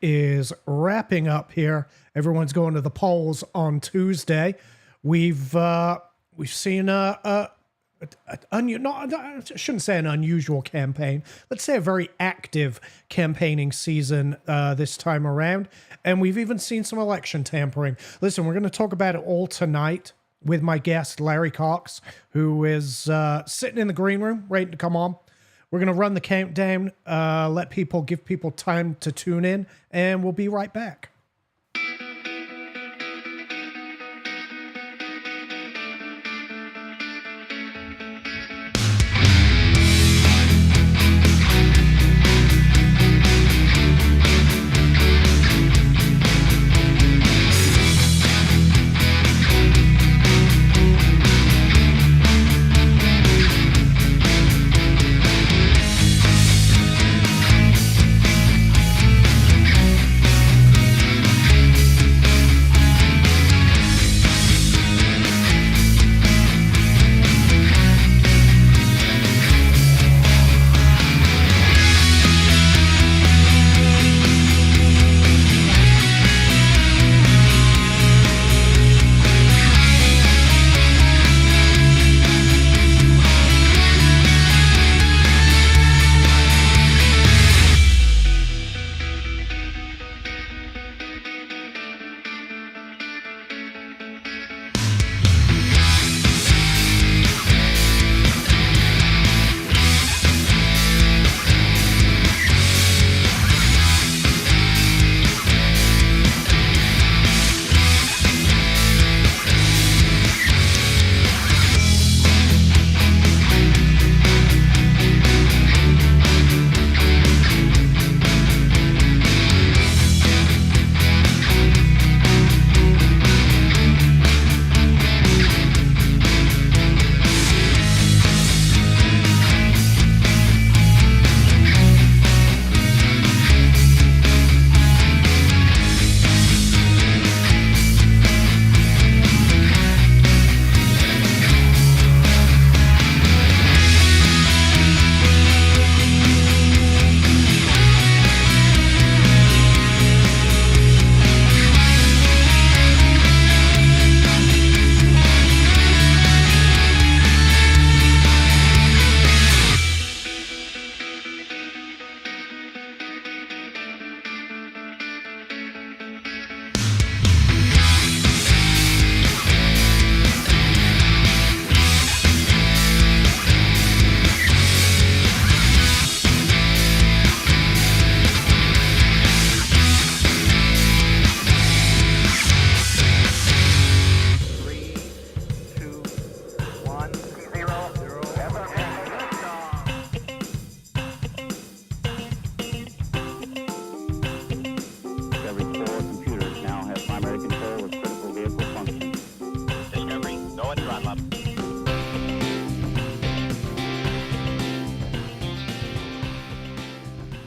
is wrapping up here. Everyone's going to the polls on Tuesday. We've seen I shouldn't say an unusual campaign. Let's say a very active campaigning season this time around. And we've even seen some election tampering. Listen, we're going to talk about it all tonight with my guest, Larry Cox, who is sitting in the green room, ready to come on. We're going to run the countdown, give people time to tune in, and we'll be right back.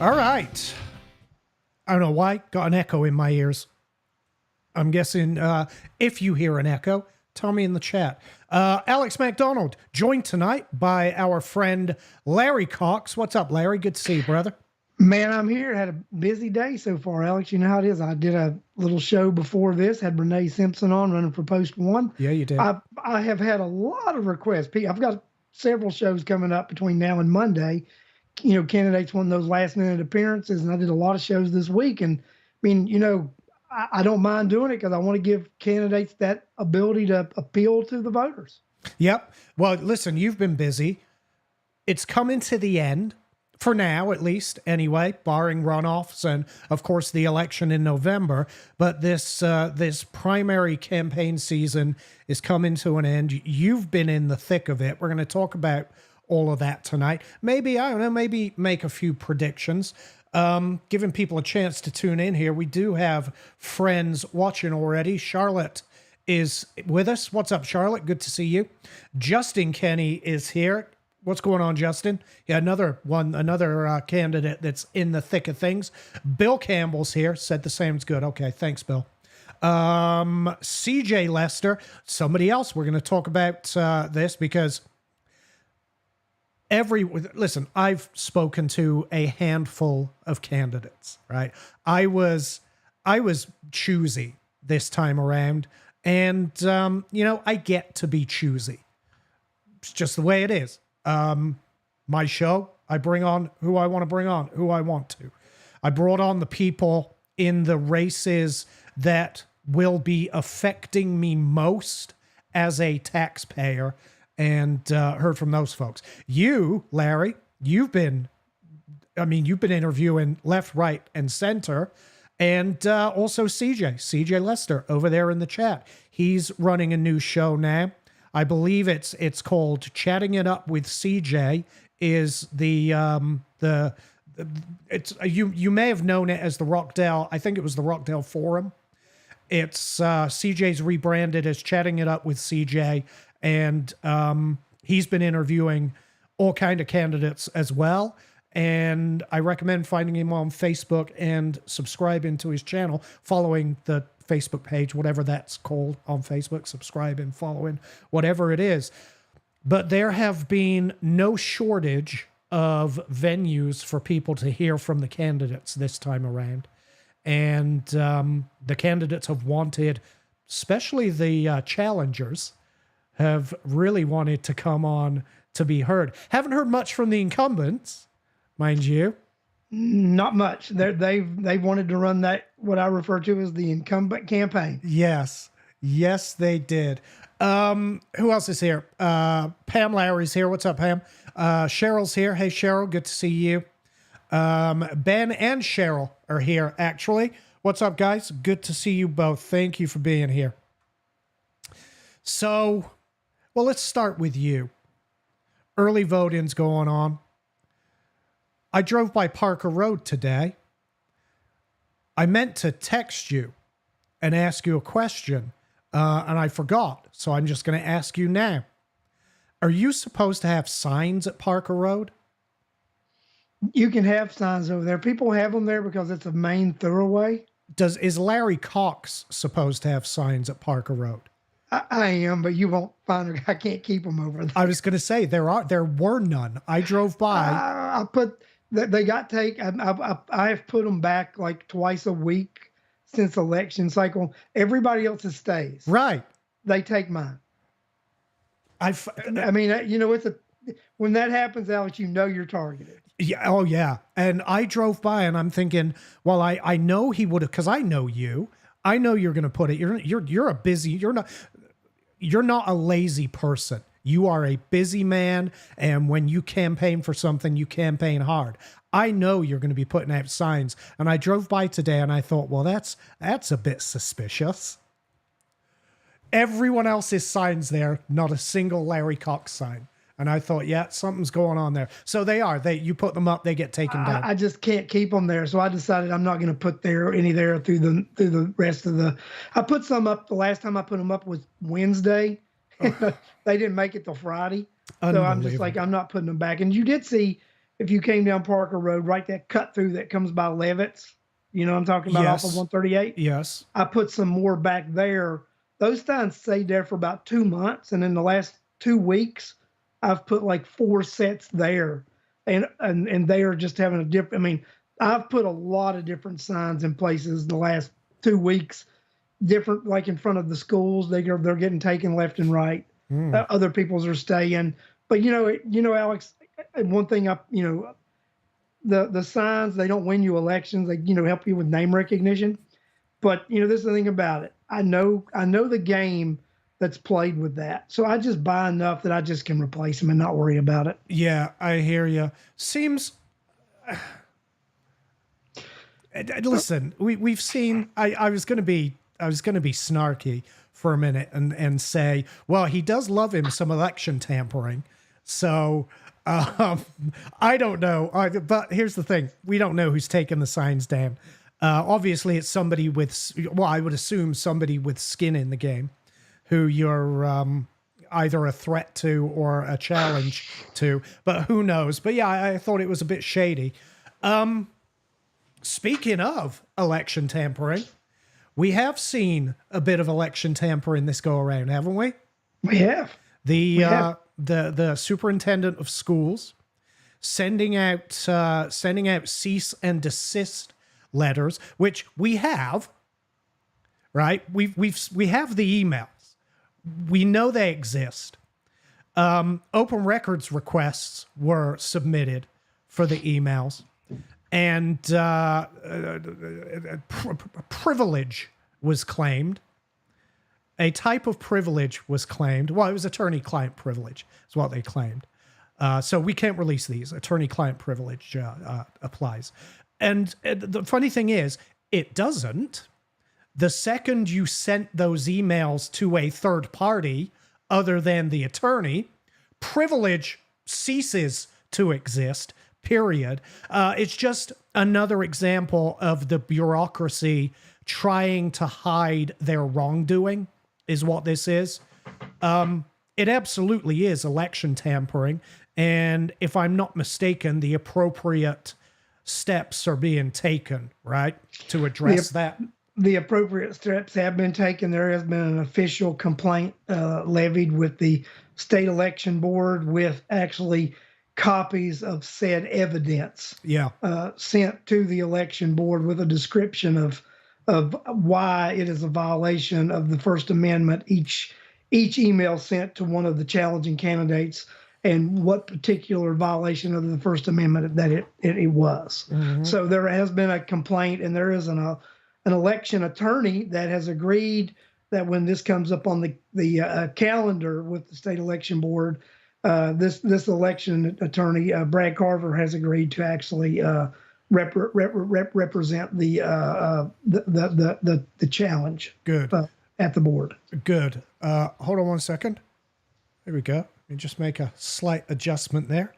All right. I don't know why. Got an echo in my ears. I'm guessing if you hear an echo, tell me in the chat. Alex McDonald, joined tonight by our friend Larry Cox. What's up, Larry? Good to see you, brother. Man, I'm here. Had a busy day so far, Alex. You know how it is. I did a little show before this, had Renee Simpson on running for Post 1. Yeah, you did. I have had a lot of requests. I've got several shows coming up between now and Monday. You know, candidates want those last minute appearances, and I did a lot of shows this week. And I mean, you know, I don't mind doing it because I want to give candidates that ability to appeal to the voters. Yep. Well, listen, you've been busy. It's coming to the end, for now at least, anyway, barring runoffs and, of course, the election in November. But this primary campaign season is coming to an end. You've been in the thick of it. We're going to talk about all of that tonight. Maybe, I don't know, maybe make a few predictions. Giving people a chance to tune in here. We do have friends watching already. Charlotte is with us. What's up, Charlotte? Good to see you. Justin Kenny is here. What's going on, Justin? Yeah, another candidate that's in the thick of things. Bill Campbell's here. Said the same's good. Okay, thanks, Bill. CJ Lester, somebody else. We're going to talk about this because Listen, I've spoken to a handful of candidates, right? I was choosy this time around, and I get to be choosy. It's just the way it is. My show, I bring on who I want to bring on, who I want to. I brought on the people in the races that will be affecting me most as a taxpayer, and heard from those folks. You, Larry, you've been interviewing left, right, and center. And also CJ Lester over there in the chat. He's running a new show now. I believe it's called Chatting It Up with CJ. Is you may have known it as the Rockdale. I think it was the Rockdale Forum. It's CJ's rebranded as Chatting It Up with CJ, and he's been interviewing all kind of candidates as well. And I recommend finding him on Facebook and subscribing to his channel, following the Facebook page, whatever that's called on Facebook, subscribing, following, whatever it is. But there have been no shortage of venues for people to hear from the candidates this time around. And the candidates have wanted, especially the challengers, have really wanted to come on to be heard. Haven't heard much from the incumbents, mind you. Not much. They wanted to run that, what I refer to as the incumbent campaign. Yes, they did. Who else is here? Pam Lowry's here. What's up, Pam? Cheryl's here. Hey, Cheryl, good to see you. Ben and Cheryl are here, actually. What's up, guys? Good to see you both. Thank you for being here. So, well, let's start with you. Early voting's going on. I drove by Parker Road today. I meant to text you and ask you a question, and I forgot. So I'm just going to ask you now. Are you supposed to have signs at Parker Road? You can have signs over there. People have them there because it's a main thoroughway. Is Larry Cox supposed to have signs at Parker Road? I am, but you won't find them. I can't keep them over there. I was going to say there were none. I drove by. They got taken. I have put them back like twice a week since election cycle. Everybody else's stays. Right. They take mine. It's when that happens, Alex, you're targeted. Yeah. Oh, yeah. And I drove by and I'm thinking, well, I know he would have, because I know you. I know you're going to put it. You're a busy. You're not a lazy person. You are a busy man, and when you campaign for something, you campaign hard. I know you're going to be putting out signs, and I drove by today, and I thought, well, that's a bit suspicious. Everyone else's signs there, not a single Larry Cox sign. And I thought, yeah, something's going on there. So you put them up, they get taken down. I just can't keep them there. So I decided I'm not going to put any there through the rest of the. I put some up. The last time I put them up was Wednesday. Oh. They didn't make it till Friday. So I'm just like, I'm not putting them back. And you did see, if you came down Parker Road, right, that cut through that comes by Levitt's, you know what I'm talking about, yes. Off of 138? Yes. I put some more back there. Those signs stayed there for about 2 months. And in the last 2 weeks, I've put like 4 sets there. And they are just having a different, I've put a lot of different signs in places in the last 2 weeks. Different, like in front of the schools, they're getting taken left and right. Other people's are staying, but Alex, one thing the signs, they don't win you elections. They help you with name recognition, but this is the thing about it. I know the game that's played with that, so I just buy enough that I just can replace them and not worry about it. Yeah, I hear you. Seems. Listen, we've seen. I was going to be snarky for a minute and say, well, he does love him some election tampering. So I don't know. But here's the thing. We don't know who's taking the signs down. Obviously, it's somebody I would assume somebody with skin in the game who you're either a threat to or a challenge to. But who knows? But yeah, I thought it was a bit shady. Speaking of election tampering, we have seen a bit of election tampering this go around, haven't we? We have. The superintendent of schools sending out cease and desist letters, which we have, right? We have the emails. We know they exist. Open records requests were submitted for the emails, and privilege was claimed. A type of privilege was claimed. Well, it was attorney-client privilege is what they claimed. So we can't release these. Attorney-client privilege applies. And the funny thing is, it doesn't. The second you sent those emails to a third party other than the attorney, privilege ceases to exist, period. It's just another example of the bureaucracy trying to hide their wrongdoing, is what this is. It absolutely is election tampering. And if I'm not mistaken, the appropriate steps are being taken, right, to address that. The appropriate steps have been taken. There has been an official complaint levied with the state election board with actually copies of said evidence sent to the election board with a description of why it is a violation of the First Amendment. Each email sent to one of the challenging candidates and what particular violation of the First Amendment that it was. Mm-hmm. So there has been a complaint, and there is an election attorney that has agreed that when this comes up on the calendar with the state election board, this election attorney, Brad Carver, has agreed to actually represent the challenge. Good. At the board. Good. Hold on one second. There we go. Let me just make a slight adjustment there.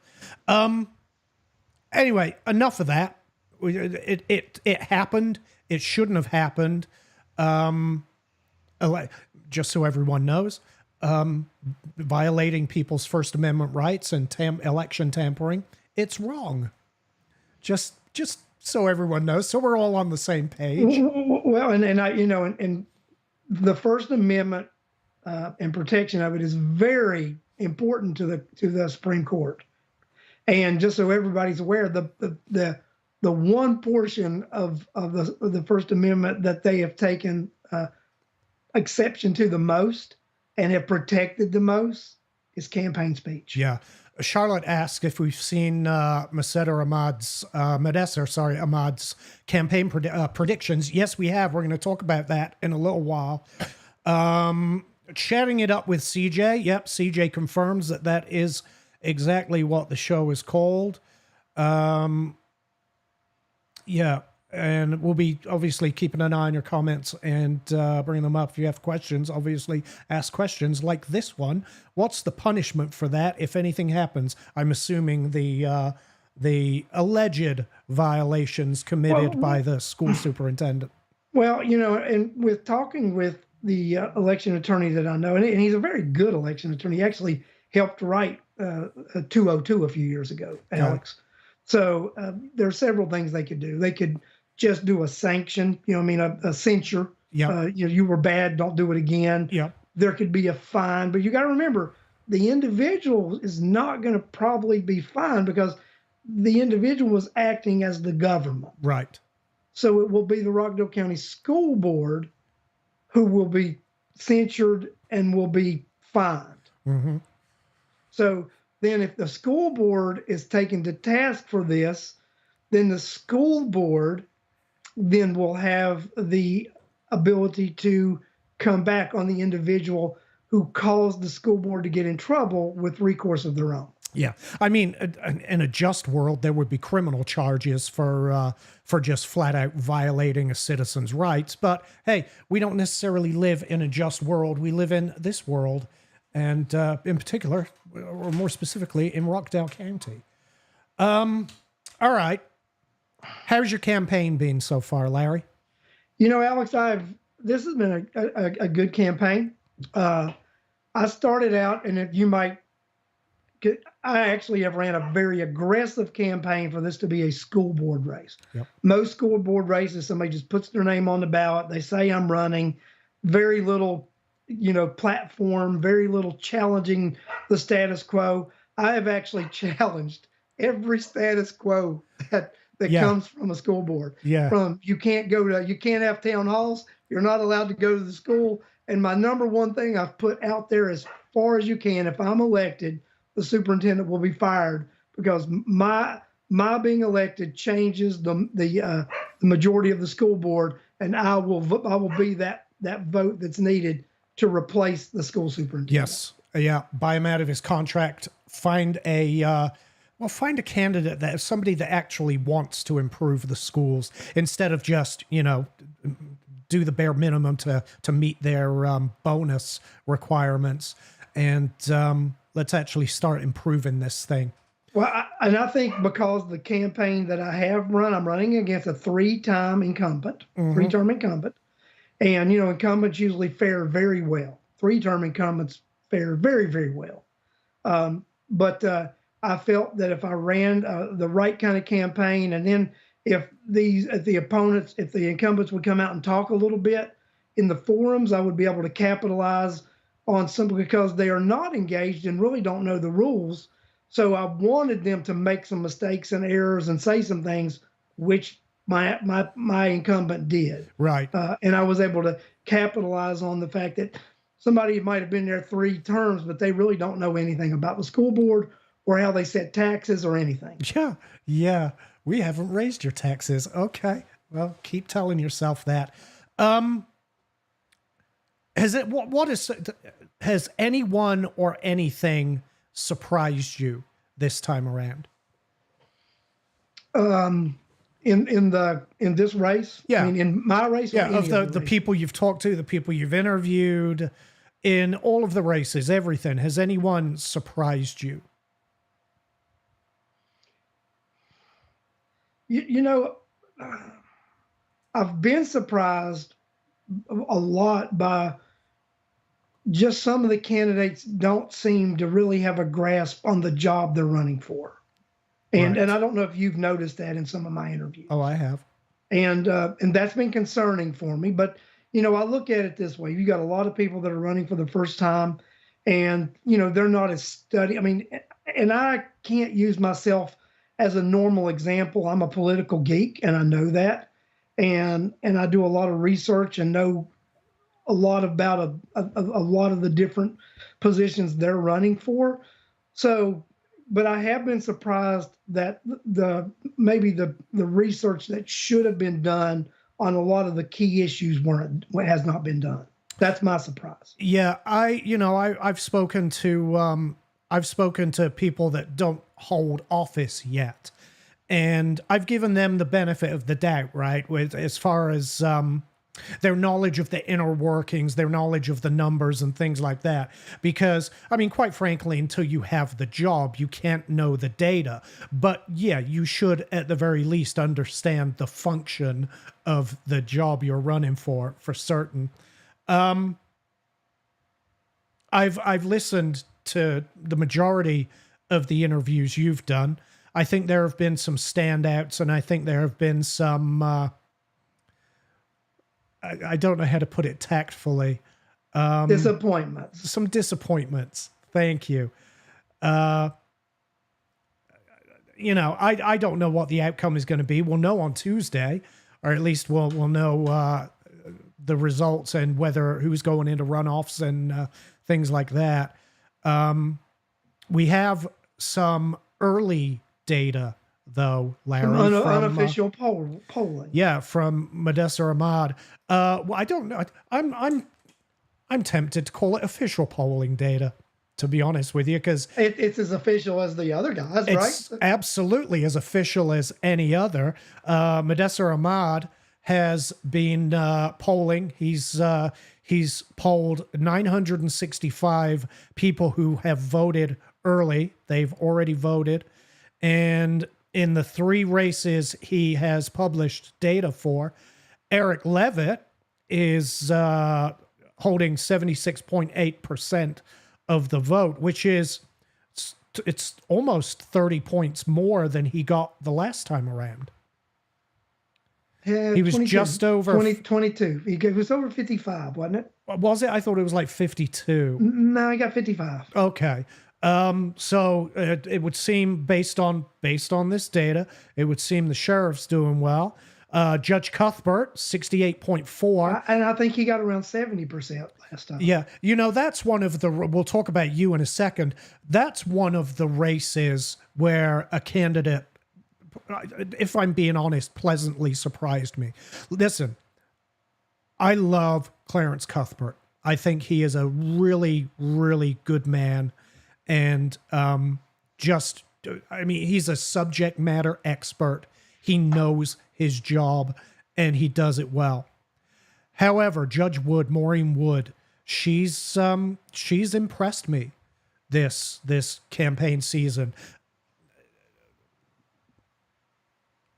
Anyway, enough of that. It happened. It shouldn't have happened. Just so everyone knows, violating people's First Amendment rights and election tampering, it's wrong. Just so everyone knows, so we're all on the same page. Well, and the First Amendment and protection of it is very important to the Supreme Court. And just so everybody's aware, the one portion of the First Amendment that they have taken exception to the most and have protected the most is campaign speech. Yeah. Charlotte asked if we've seen Ahmad's campaign predictions. Yes, we have. We're going to talk about that in a little while. Chatting it up with CJ. Yep, CJ confirms that is exactly what the show is called. Yeah, and we'll be obviously keeping an eye on your comments and bringing them up. If you have questions, obviously ask questions like this one. What's the punishment for that if anything happens? I'm assuming the alleged violations committed by the school superintendent. Well, and with talking with the election attorney that I know, and he's a very good election attorney. He actually helped write 202 a few years ago, Alex. So there are several things they could do. They could just do a sanction, a censure. Yeah. You were bad, don't do it again. Yeah. There could be a fine, but you got to remember the individual is not going to probably be fined because the individual was acting as the government. Right. So it will be the Rockdale County School Board who will be censured and will be fined. Mm-hmm. So then if the school board is taken to task for this, then the school board then will have the ability to come back on the individual who caused the school board to get in trouble with recourse of their own. Yeah. I mean, in a just world, there would be criminal charges for just flat out violating a citizen's rights. But hey, we don't necessarily live in a just world. We live in this world. And in particular, or more specifically, in Rockdale County. All right. How's your campaign been so far, Larry? Alex, this has been a good campaign. I started out, and if you might, I actually have ran a very aggressive campaign for this to be a school board race. Yep. Most school board races, somebody just puts their name on the ballot. They say I'm running. Very little, platform, very little challenging the status quo. I have actually challenged every status quo that Yeah. comes from a school board. Yeah. From you can't have town halls. You're not allowed to go to the school. And my number one thing I've put out there as far as you can, if I'm elected, the superintendent will be fired because my being elected changes the majority of the school board, and I will be that vote that's needed to replace the school superintendent. Yes. Yeah. Buy him out of his contract. Find a find a candidate that somebody that actually wants to improve the schools instead of just, do the bare minimum to meet their bonus requirements. And let's actually start improving this thing. Well, I think because the campaign that I have run, I'm running against a three-term incumbent. And, incumbents usually fare very well. Three-term incumbents fare very, very well. But I felt that if I ran the right kind of campaign, and then if the incumbents would come out and talk a little bit in the forums, I would be able to capitalize on something because they are not engaged and really don't know the rules. So I wanted them to make some mistakes and errors and say some things, which my incumbent did. Right. And I was able to capitalize on the fact that somebody might have been there 3 terms, but they really don't know anything about the school board or how they set taxes or anything. Yeah. Yeah. We haven't raised your taxes. Okay. Well, keep telling yourself that. Has anyone or anything surprised you this time around? In this race? Yeah. I mean, in my race? Yeah, of the people you've talked to, the people you've interviewed, in all of the races, everything. Has anyone surprised you? I've been surprised a lot by just some of the candidates don't seem to really have a grasp on the job they're running for. And Right. and I don't know if you've noticed that in some of my interviews. Oh, I have. And that's been concerning for me. But, I look at it this way. You got a lot of people that are running for the first time and, they're not as studied. I mean, and I can't use myself as a normal example. I'm a political geek and I know that. And I do a lot of research and know a lot about a lot of the different positions they're running for. So, but I have been surprised that maybe the research that should have been done on a lot of the key issues has not been done. That's my surprise. Yeah, I've spoken to people that don't hold office yet, and I've given them the benefit of the doubt, right? With as far as their knowledge of the inner workings, their knowledge of the numbers and things like that. Because, I mean, quite frankly, until you have the job, you can't know the data. But yeah, you should at the very least understand the function of the job you're running for certain. I've listened to the majority of the interviews you've done. I think there have been some standouts, and I think there have been some I don't know how to put it tactfully. Disappointments. Some disappointments. Thank you. I don't know what the outcome is going to be. We'll know on Tuesday, or at least we'll know the results and who's going into runoffs and things like that. We have some early data, though, Larry, from unofficial polling. Yeah, from Modessa Ahmad. Well, I don't know. I'm tempted to call it official polling data, to be honest with you, because it's as official as the other guys, it's right? Absolutely as official as any other. Modessa Ahmad has been polling. He's polled 965 people who have voted early. They've already voted, and in the 3 races he has published data for, Eric Levitt is holding 76.8% of the vote, which is it's almost 30 points more than he got the last time around. Yeah, he was 22, just over 22. He was over 55, wasn't it? Was it? I thought it was like 52. No, he got 55. Okay. So it would seem based on this data, it would seem the sheriff's doing well. Judge Cuthbert, 68.4. And I think he got around 70% last time. Yeah, that's one of the. We'll talk about you in a second. That's one of the races where a candidate, if I'm being honest, pleasantly surprised me. Listen, I love Clarence Cuthbert. I think he is a really, really good man. And he's a subject matter expert. He knows his job and he does it well. However, Judge Wood, Maureen Wood, she's impressed me this campaign season.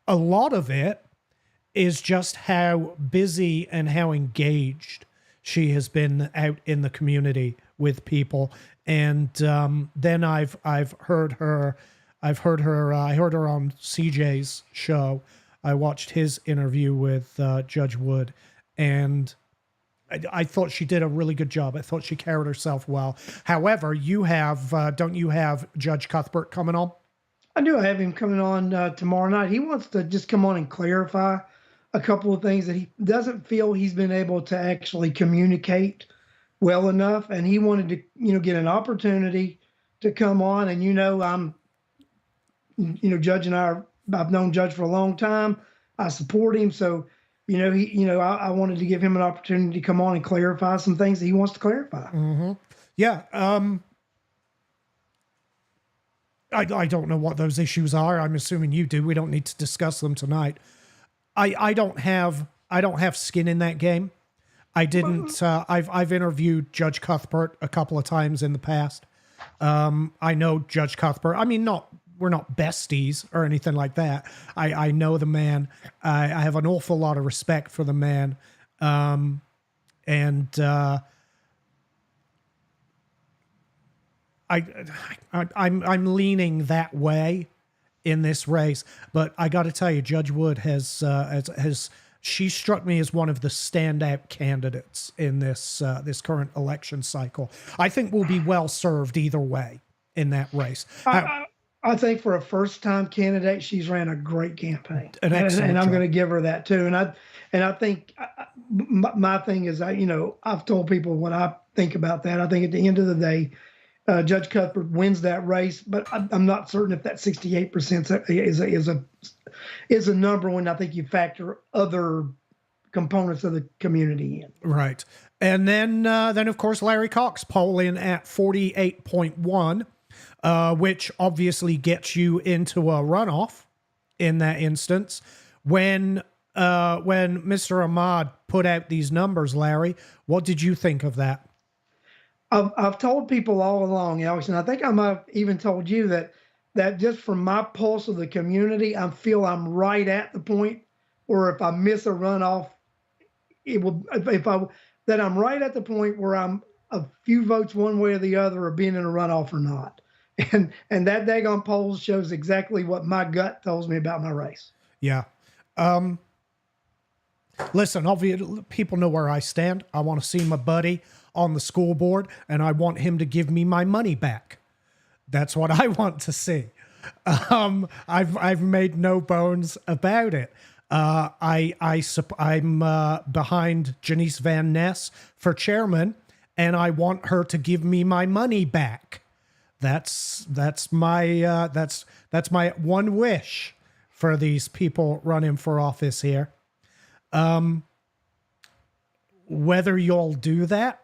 A lot of it is just how busy and how engaged she has been out in the community with people. And then I've heard her. I heard her on CJ's show. I watched his interview with Judge Wood, and I thought she did a really good job. I thought she carried herself well. However, you have don't you have Judge Cuthbert coming on? I do have him coming on tomorrow night. He wants to just come on and clarify a couple of things that he doesn't feel he's been able to actually communicate well enough, and he wanted to get an opportunity to come on. And Judge and I've known Judge for a long time. I support him, so I wanted to give him an opportunity to come on and clarify some things that he wants to clarify. Mm-hmm. Yeah. I don't know what those issues are. I'm assuming you do. We don't need to discuss them tonight. I don't have skin in that game. I didn't. I've interviewed Judge Cuthbert a couple of times in the past. I know Judge Cuthbert. I mean, we're not besties or anything like that. I know the man. I have an awful lot of respect for the man, and I'm leaning that way in this race. But I got to tell you, Judge Wood has she struck me as one of the standout candidates in this current election cycle. I think we'll be well served either way in that race. I think for a first-time candidate, she's ran a great campaign, and I'm going to give her that too. And I think my thing is, I've told people what I think about that. I think at the end of the day, Judge Cuthbert wins that race, but I'm not certain if that 68% is a number when I think you factor other components of the community in. Right. And then of course, Larry Cox polling at 48.1, which obviously gets you into a runoff in that instance. When Mr. Ahmad put out these numbers, Larry, what did you think of that? I've told people all along, Alex, and I think I might have even told you that just from my pulse of the community, I feel I'm right at the point where if I miss a runoff, that I'm right at the point where I'm a few votes one way or the other of being in a runoff or not. And that daggone poll shows exactly what my gut tells me about my race. Yeah. Listen, obviously, people know where I stand. I want to see my buddy on the school board, and I want him to give me my money back. That's what I want to see. I've made no bones about it. I'm behind Janice Van Ness for chairman, and I want her to give me my money back. That's my one wish for these people running for office here. Whether you'll do that,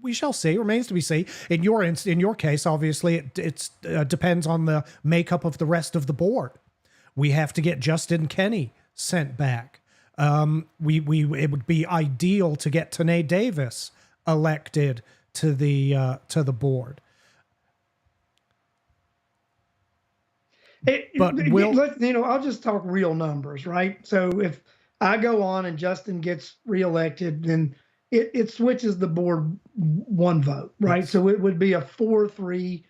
we shall see. Remains to be seen. In your case, obviously, it depends on the makeup of the rest of the board. We have to get Justin Kenny sent back. It would be ideal to get Tanae Davis elected to the board. I'll just talk real numbers, right? So if I go on and Justin gets reelected, then it switches the board one vote, right? Yes. So it would be a 4-3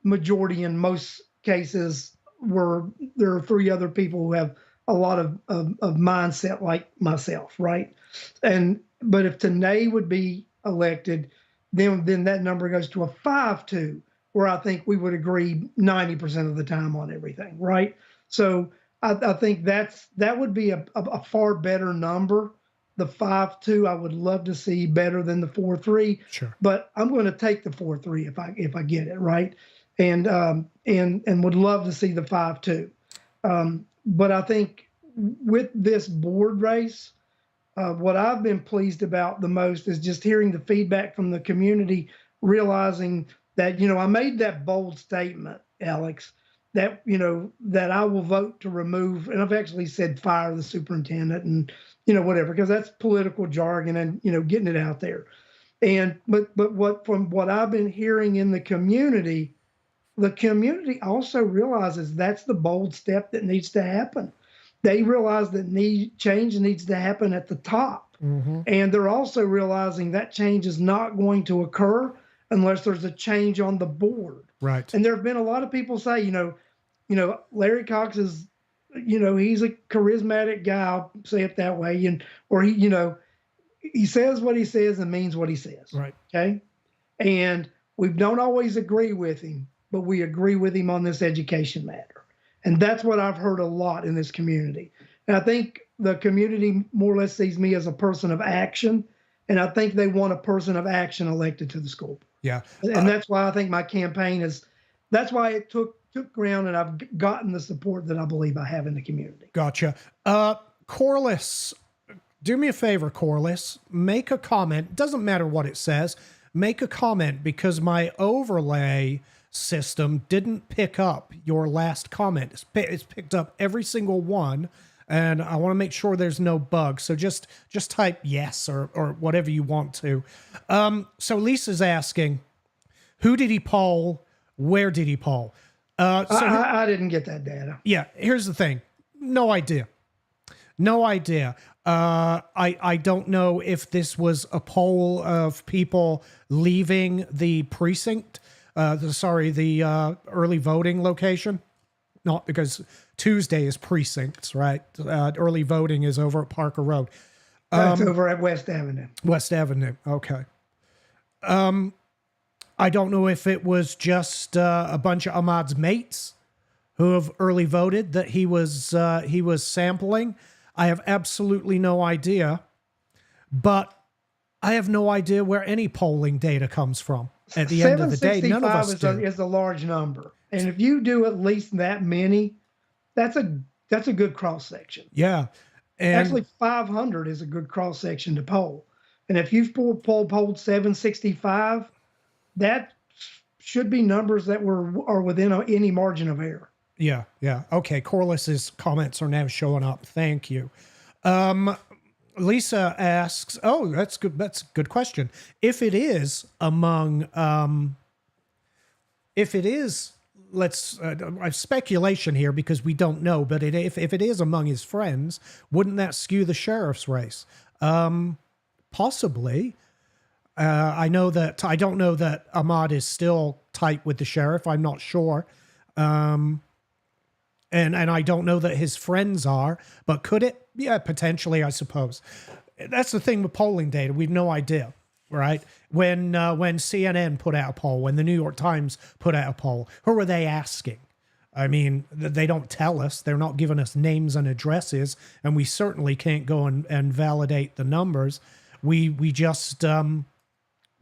majority in most cases, where there are three other people who have a lot of mindset like myself, right? But if Tanae would be elected, then that number goes to a 5-2 where I think we would agree 90% of the time on everything, right? So I think that would be a far better number. The 5-2, I would love to see better than the 4-3, Sure. but I'm going to take the 4-3 if I get it right, and would love to see the 5-2. But I think with this board race, what I've been pleased about the most is just hearing the feedback from the community, realizing that, I made that bold statement, Alex, that, that I will vote to remove, and I've actually said fire the superintendent and, whatever, because that's political jargon and, getting it out there. But from what I've been hearing in the community also realizes that's the bold step that needs to happen. They realize that change needs to happen at the top. Mm-hmm. And they're also realizing that change is not going to occur unless there's a change on the board. Right. And there have been a lot of people say, Larry Cox is, he's a charismatic guy, I'll say it that way. Or he says what he says and means what he says. Right. Okay. And we don't always agree with him, but we agree with him on this education matter. And that's what I've heard a lot in this community. And I think the community more or less sees me as a person of action. And I think they want a person of action elected to the school board. Yeah. And that's why I think my campaign that's why it took ground, and I've gotten the support that I believe I have in the community. Gotcha. Corliss, do me a favor, Corliss. Make a comment. Doesn't matter what it says. Make a comment, because my overlay system didn't pick up your last comment. It's picked up every single one, and I want to make sure there's no bug. So just type yes or whatever you want to. So Lisa's asking, who did he poll? Where did he poll? I didn't get that data. Yeah, here's the thing. No idea. I don't know if this was a poll of people leaving the precinct, the early voting location. Not because Tuesday is precincts, right? Early voting is over at Parker Road. That's over at West Avenue. West Avenue, okay. I don't know if it was just a bunch of Ahmad's mates who have early voted that he was sampling. I have absolutely no idea, but I have no idea where any polling data comes from. At the end of the day, none of us do. Is a large number, and if you do at least that many, that's a good cross section. Yeah, and actually, 500 is a good cross section to poll, and if you've polled 765, that should be numbers that are within any margin of error. Yeah. Okay, Corliss's comments are now showing up. Thank you. Lisa asks, oh, that's good. That's a good question. If it is among, speculation here because we don't know, but if it is among his friends, wouldn't that skew the sheriff's race? Possibly. I don't know that Ahmad is still tight with the sheriff. I'm not sure. And I don't know that his friends are, but could it? Yeah, potentially, I suppose. That's the thing with polling data. We've no idea, right? When CNN put out a poll, when the New York Times put out a poll, who were they asking? I mean, they don't tell us. They're not giving us names and addresses, and we certainly can't go and validate the numbers. We just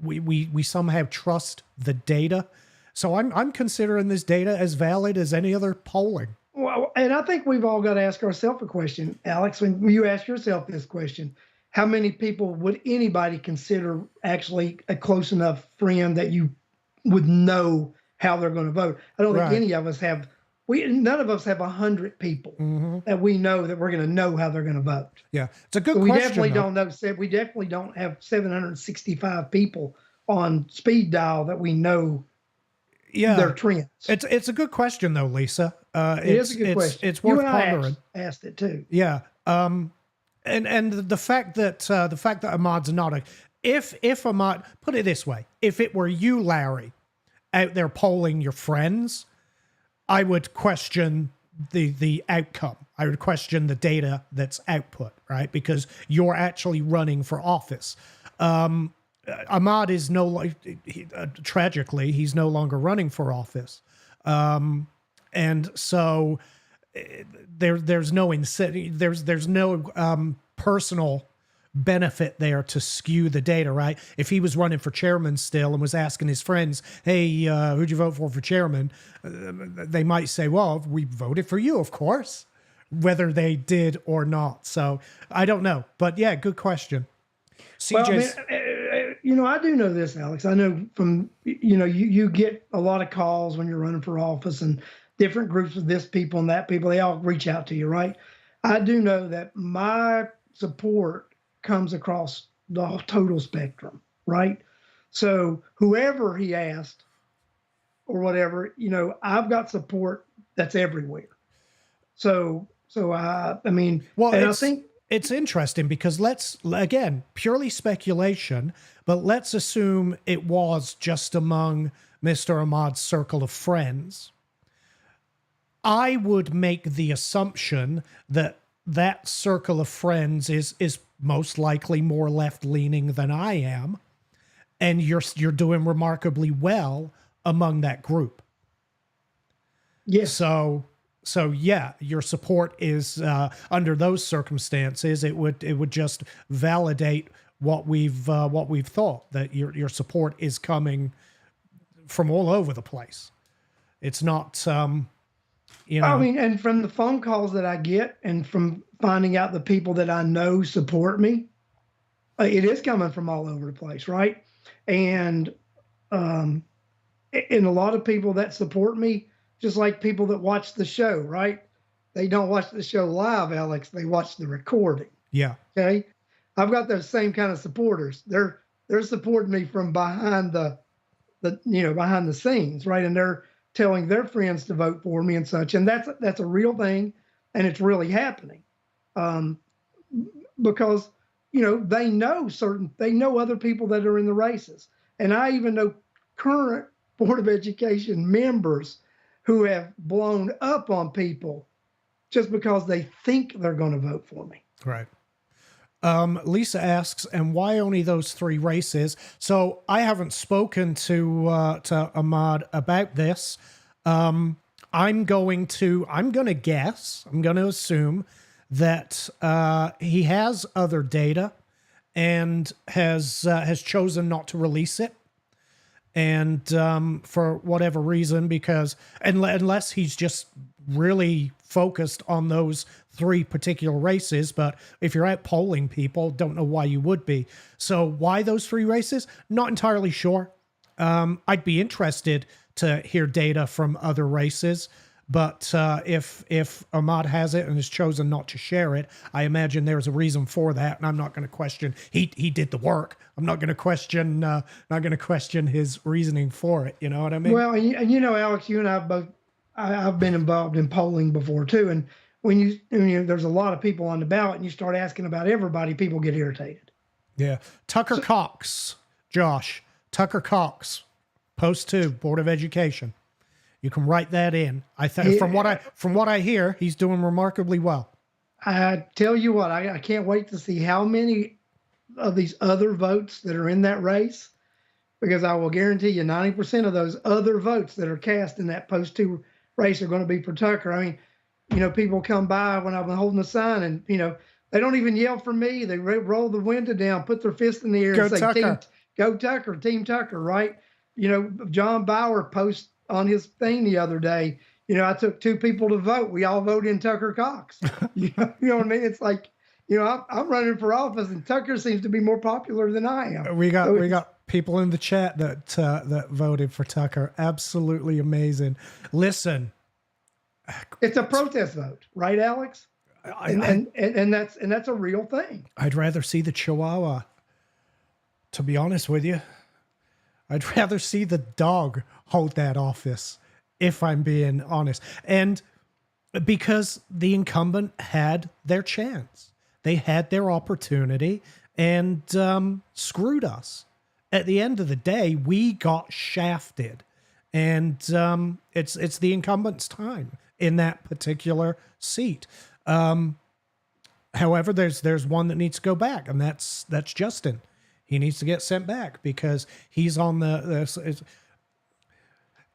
we somehow trust the data. So I'm considering this data as valid as any other polling. Well, and I think we've all got to ask ourselves a question, Alex. When you ask yourself this question, how many people would anybody consider actually a close enough friend that you would know how they're going to vote? I don't think any of us have. None of us have 100 people that we know that we're going to know how they're going to vote. Yeah, it's a good question. We definitely don't know. We definitely don't have 765 people on speed dial that we know. Yeah, their trends. It's a good question though, Lisa. It is a good question. It's worth pondering. Asked it too. Yeah. And the fact that Ahmad's not if Ahmad, put it this way, if it were you, Larry, out there polling your friends, I would question the outcome. I would question the data that's output, right? Because you're actually running for office. Ahmad is tragically, he's no longer running for office. And so there's no incentive, there's no personal benefit there to skew the data, right? If he was running for chairman still and was asking his friends, hey, who'd you vote for chairman? They might say, well, we voted for you, of course, whether they did or not. So I don't know. But yeah, good question. CJ's. Well, I mean, I do know this, Alex. I know from, you get a lot of calls when you're running for office, and different groups of this people and that people, they all reach out to you, right? I do know that my support comes across the total spectrum, right? So whoever he asked or whatever, I've got support that's everywhere. So I mean, well, and I think it's interesting because again, purely speculation, but let's assume it was just among Mr. Ahmad's circle of friends. I would make the assumption that that circle of friends is most likely more left-leaning than I am, and you're doing remarkably well among that group. yes. So yeah, your support is under those circumstances, it would just validate what we've thought, that your support is coming from all over the place. It's not I mean, and from the phone calls that I get and from finding out the people that I know support me, it is coming from all over the place, right? And a lot of people that support me, just like people that watch the show, right? They don't watch the show live, Alex. They watch the recording. Yeah. Okay. I've got those same kind of supporters. They're supporting me from behind behind the scenes, right? And they're telling their friends to vote for me and such. And that's a real thing, and it's really happening. Because they know other people that are in the races. And I even know current Board of Education members who have blown up on people just because they think they're going to vote for me. Right. Lisa asks, and why only those 3 races? So I haven't spoken to Ahmad about this. I'm going to guess, I'm going to assume that he has other data and has chosen not to release it. And for whatever reason, because unless he's just really focused on those 3 particular races, but if you're out polling people, don't know why you would be. So why those 3 races? Not entirely sure. I'd be interested to hear data from other races, but if Ahmad has it and has chosen not to share it, I imagine there's a reason for that, and I'm not going to question. He did the work. I'm not going to question his reasoning for it. You know what I mean? Well, and Alex, you and I both, I've been involved in polling before too, and when there's a lot of people on the ballot, and you start asking about everybody, people get irritated. Yeah, Tucker Cox, Josh, Tucker Cox, Post 2, Board of Education. You can write that in. From what I hear, he's doing remarkably well. I tell you what, I can't wait to see how many of these other votes that are in that race, because I will guarantee you 90% of those other votes that are cast in that Post 2 race are going to be for Tucker. I mean, people come by when I've been holding a sign, and they don't even yell for me. They roll the window down, put their fist in the air, and say, Tucker. Go Tucker, Team Tucker, right? John Bauer posts on his thing the other day, I took 2 people to vote. We all voted in Tucker Cox. You know what I mean? It's like, I'm running for office, and Tucker seems to be more popular than I am. We got people in the chat that voted for Tucker. Absolutely amazing. Listen, it's a protest vote, right, Alex? And that's a real thing. I'd rather see the Chihuahua, to be honest with you. I'd rather see the dog hold that office, if I'm being honest. And because the incumbent had their chance. They had their opportunity and screwed us. At the end of the day, we got shafted. And it's the incumbent's time in that particular seat. However, there's one that needs to go back, and that's Justin. he needs to get sent back because he's on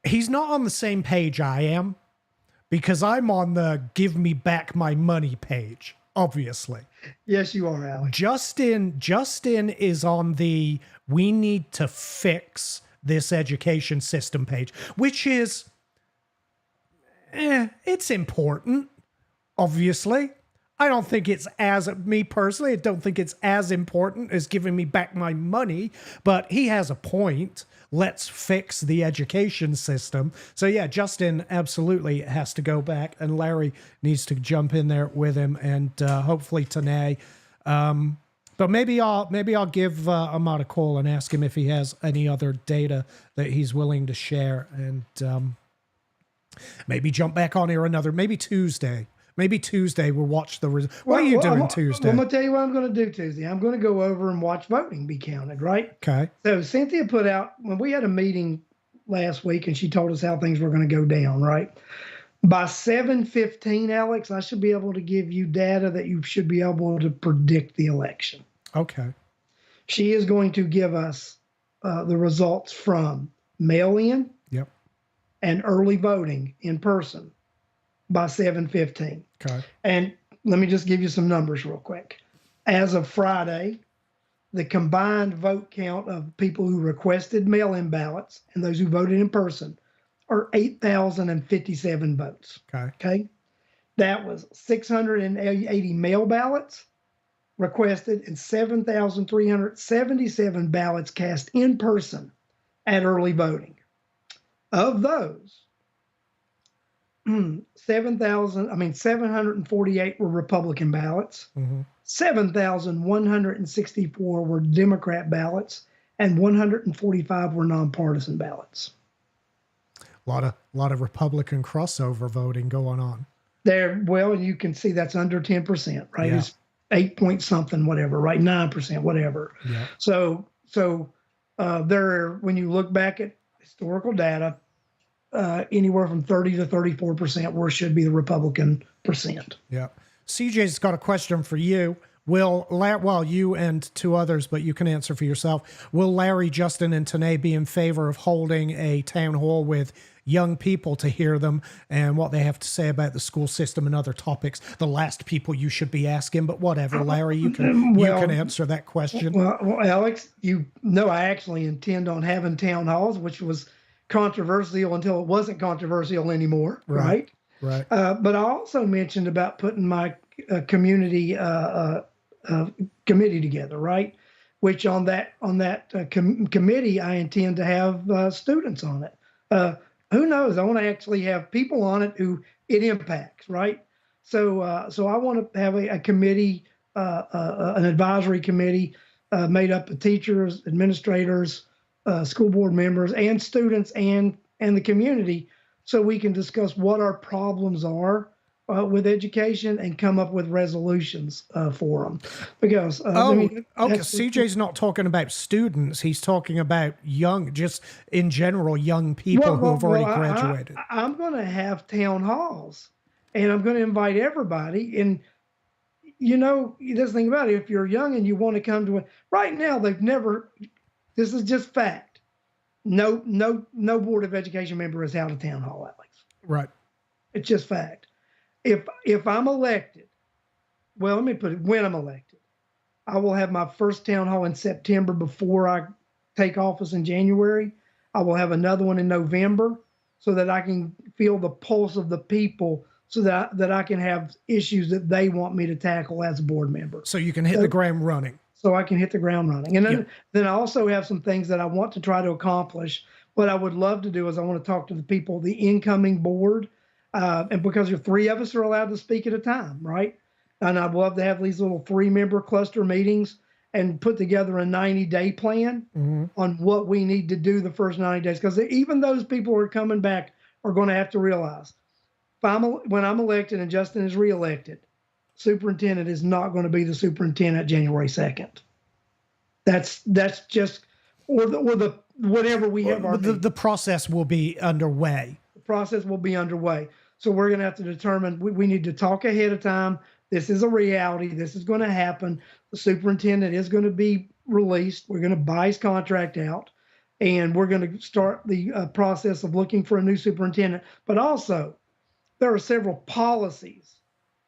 he's not on the same page I am, because I'm on the give me back my money page, obviously. Yes, you are, Alex. Justin is on the we need to fix this education system page, which is it's important, obviously. I don't think it's me personally, I don't think it's as important as giving me back my money, but he has a point. Let's fix the education system. So yeah, Justin absolutely has to go back, and Larry needs to jump in there with him, and hopefully Tanae. But maybe I'll give Ahmad a call and ask him if he has any other data that he's willing to share, and maybe jump back on here maybe Tuesday. Maybe Tuesday we'll watch the results. What are you doing Tuesday? I'm going to tell you what I'm going to do Tuesday. I'm going to go over and watch voting be counted, right? Okay. So Cynthia put out, when we had a meeting last week and she told us how things were going to go down, right? By 7:15, Alex, I should be able to give you data that you should be able to predict the election. Okay. She is going to give us the results from mail-in and early voting in person by 7:15. Okay. And let me just give you some numbers real quick. As of Friday, the combined vote count of people who requested mail-in ballots and those who voted in person are 8,057 votes. Okay. That was 680 mail ballots requested and 7,377 ballots cast in person at early voting. Of those, 748 were Republican ballots, 7,164 were Democrat ballots, and 145 were nonpartisan ballots. A lot of Republican crossover voting going on there. Well, you can see that's under 10%, right? Yeah. It's 8 point something, whatever, right? 9%, whatever. Yeah. So there, when you look back at historical data, anywhere from 30 to 34% where should be the Republican percent. Yeah. CJ's got a question for you. You and two others, but you can answer for yourself. Will Larry, Justin, and Tanae be in favor of holding a town hall with young people to hear them and what they have to say about the school system and other topics? The last people you should be asking, but whatever, Larry, you can answer that question. Well, Alex, I actually intend on having town halls, which was controversial until it wasn't controversial anymore, right? Right. But I also mentioned about putting my community committee together, right? Which on that committee, I intend to have students on it. Who knows? I want to actually have people on it who it impacts, right? So I want to have a committee, an advisory committee made up of teachers, administrators, school board members, and students, and the community, so we can discuss what our problems are with education and come up with resolutions for them. Because CJ's not talking about students; he's talking about just in general young people who have already graduated. I'm going to have town halls, and I'm going to invite everybody. And just think about it: if you're young and you want to come to it, right now they've never. This is just fact. No Board of Education member has held a town hall, Alex. Right. It's just fact. If I'm elected, well, let me put it, when I'm elected, I will have my first town hall in September before I take office in January. I will have another one in November so that I can feel the pulse of the people, so that I can have issues that they want me to tackle as a board member. So you can hit the ground running. So I can hit the ground running. And then I also have some things that I want to try to accomplish. What I would love to do is I want to talk to the people, the incoming board, and because there are 3 of us are allowed to speak at a time, right? And I'd love to have these little 3-member cluster meetings and put together a 90-day plan on what we need to do the first 90 days. Because even those people who are coming back are going to have to realize, when I'm elected and Justin is reelected, superintendent is not going to be the superintendent January 2nd. That's just or the whatever we have. The process will be underway. The process will be underway. So we're going to have to determine. We need to talk ahead of time. This is a reality. This is going to happen. The superintendent is going to be released. We're going to buy his contract out, and we're going to start the process of looking for a new superintendent. But also, there are several policies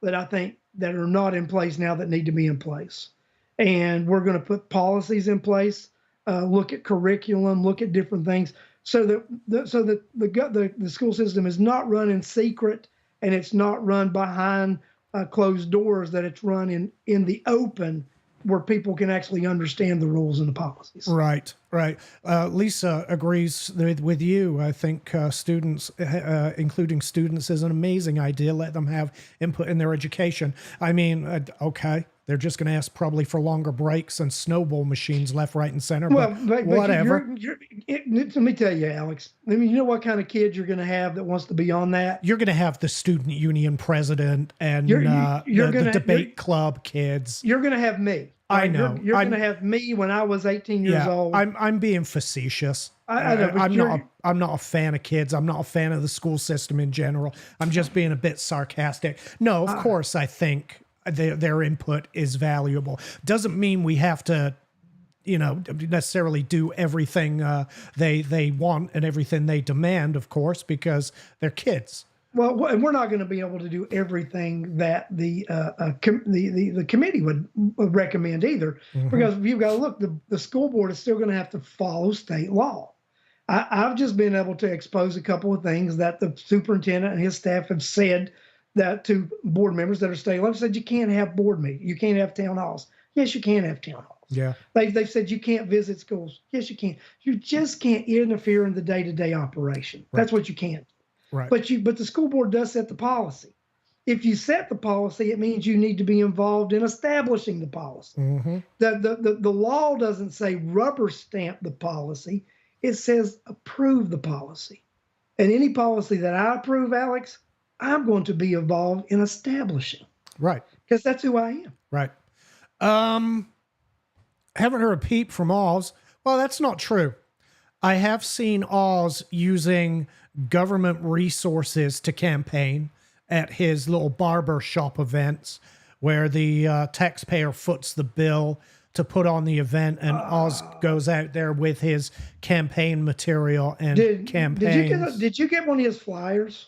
that I think that are not in place now that need to be in place. And we're going to put policies in place, look at curriculum, look at different things, so that the school system is not run in secret and it's not run behind closed doors. That it's run in the open, where people can actually understand the rules and the policies. Right, right. Lisa agrees with you. I think students, including students, is an amazing idea. Let them have input in their education. I mean, okay, they're just going to ask probably for longer breaks and snowball machines left, right, and center. Well, but whatever. Let me tell you, Alex. I mean, you know what kind of kids you're going to have that wants to be on that? You're going to have the student union president and the debate club kids. You're going to have me. I know. You're going to have me when I was 18 years old. I'm being facetious. I know, I'm not a fan of kids. I'm not a fan of the school system in general. I'm just being a bit sarcastic. No, of course, I think their input is valuable. Doesn't mean we have to, necessarily do everything they want and everything they demand, of course, because they're kids. Well, and we're not going to be able to do everything that the committee would recommend either, because you've got to look. The school board is still going to have to follow state law. I've just been able to expose a couple of things that the superintendent and his staff have said that to board members that are state law. Said you can't have board meetings, you can't have town halls. Yes, you can have town halls. Yeah, they've said you can't visit schools. Yes, you can. You just can't interfere in the day-to-day operation. Right. That's what you can't. Right. But the school board does set the policy. If you set the policy, it means you need to be involved in establishing the policy. The law doesn't say rubber stamp the policy. It says approve the policy. And any policy that I approve, Alex, I'm going to be involved in establishing. Right. Because that's who I am. Right. Haven't heard a peep from Oz. Well, that's not true. I have seen Oz using government resources to campaign at his little barber shop events, where the taxpayer foots the bill to put on the event, and Oz goes out there with his campaign material and campaigns. Did you get one of his flyers?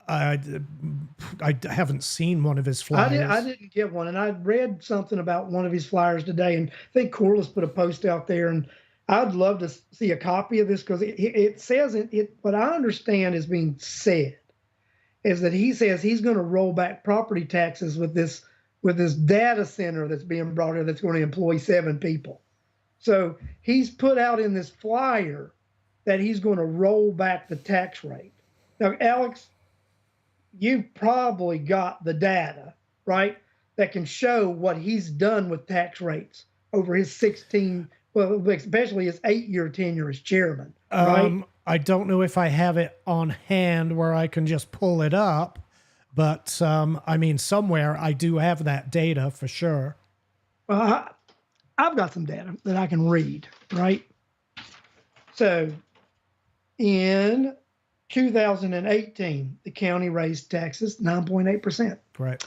I haven't seen one of his flyers. I didn't get one, and I read something about one of his flyers today, and I think Corliss put a post out there, and I'd love to see a copy of this, because it says what I understand is being said is that he says he's going to roll back property taxes with this data center that's being brought here that's going to employ 7 people. So he's put out in this flyer that he's going to roll back the tax rate. Now, Alex, you've probably got the data, right, that can show what he's done with tax rates over his 16, well, especially his 8-year tenure as chairman, right? I don't know if I have it on hand where I can just pull it up, but I mean, somewhere I do have that data for sure. Well, I've got some data that I can read, right? So in 2018, the county raised taxes 9.8%. Right.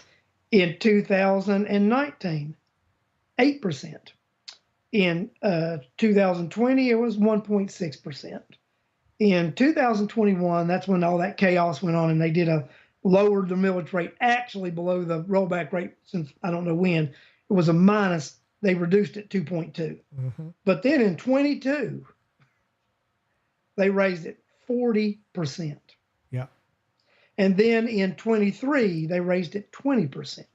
In 2019, 8%. In 2020, it was 1.6%. In 2021, that's when all that chaos went on, and they lowered the millage rate actually below the rollback rate since I don't know when. It was a minus. They reduced it 2.2. But then in 22, they raised it 40%. Yeah. And then in 23, they raised it 20%.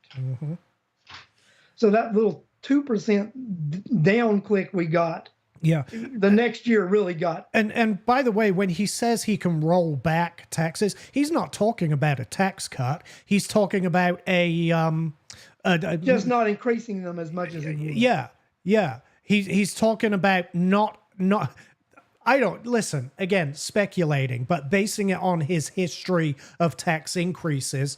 So that little 2% down click we got, the next year really got. And by the way, when he says he can roll back taxes, he's not talking about a tax cut. He's talking about just not increasing them as much as he would. Yeah. He's talking about not. I don't listen again, speculating, but basing it on his history of tax increases.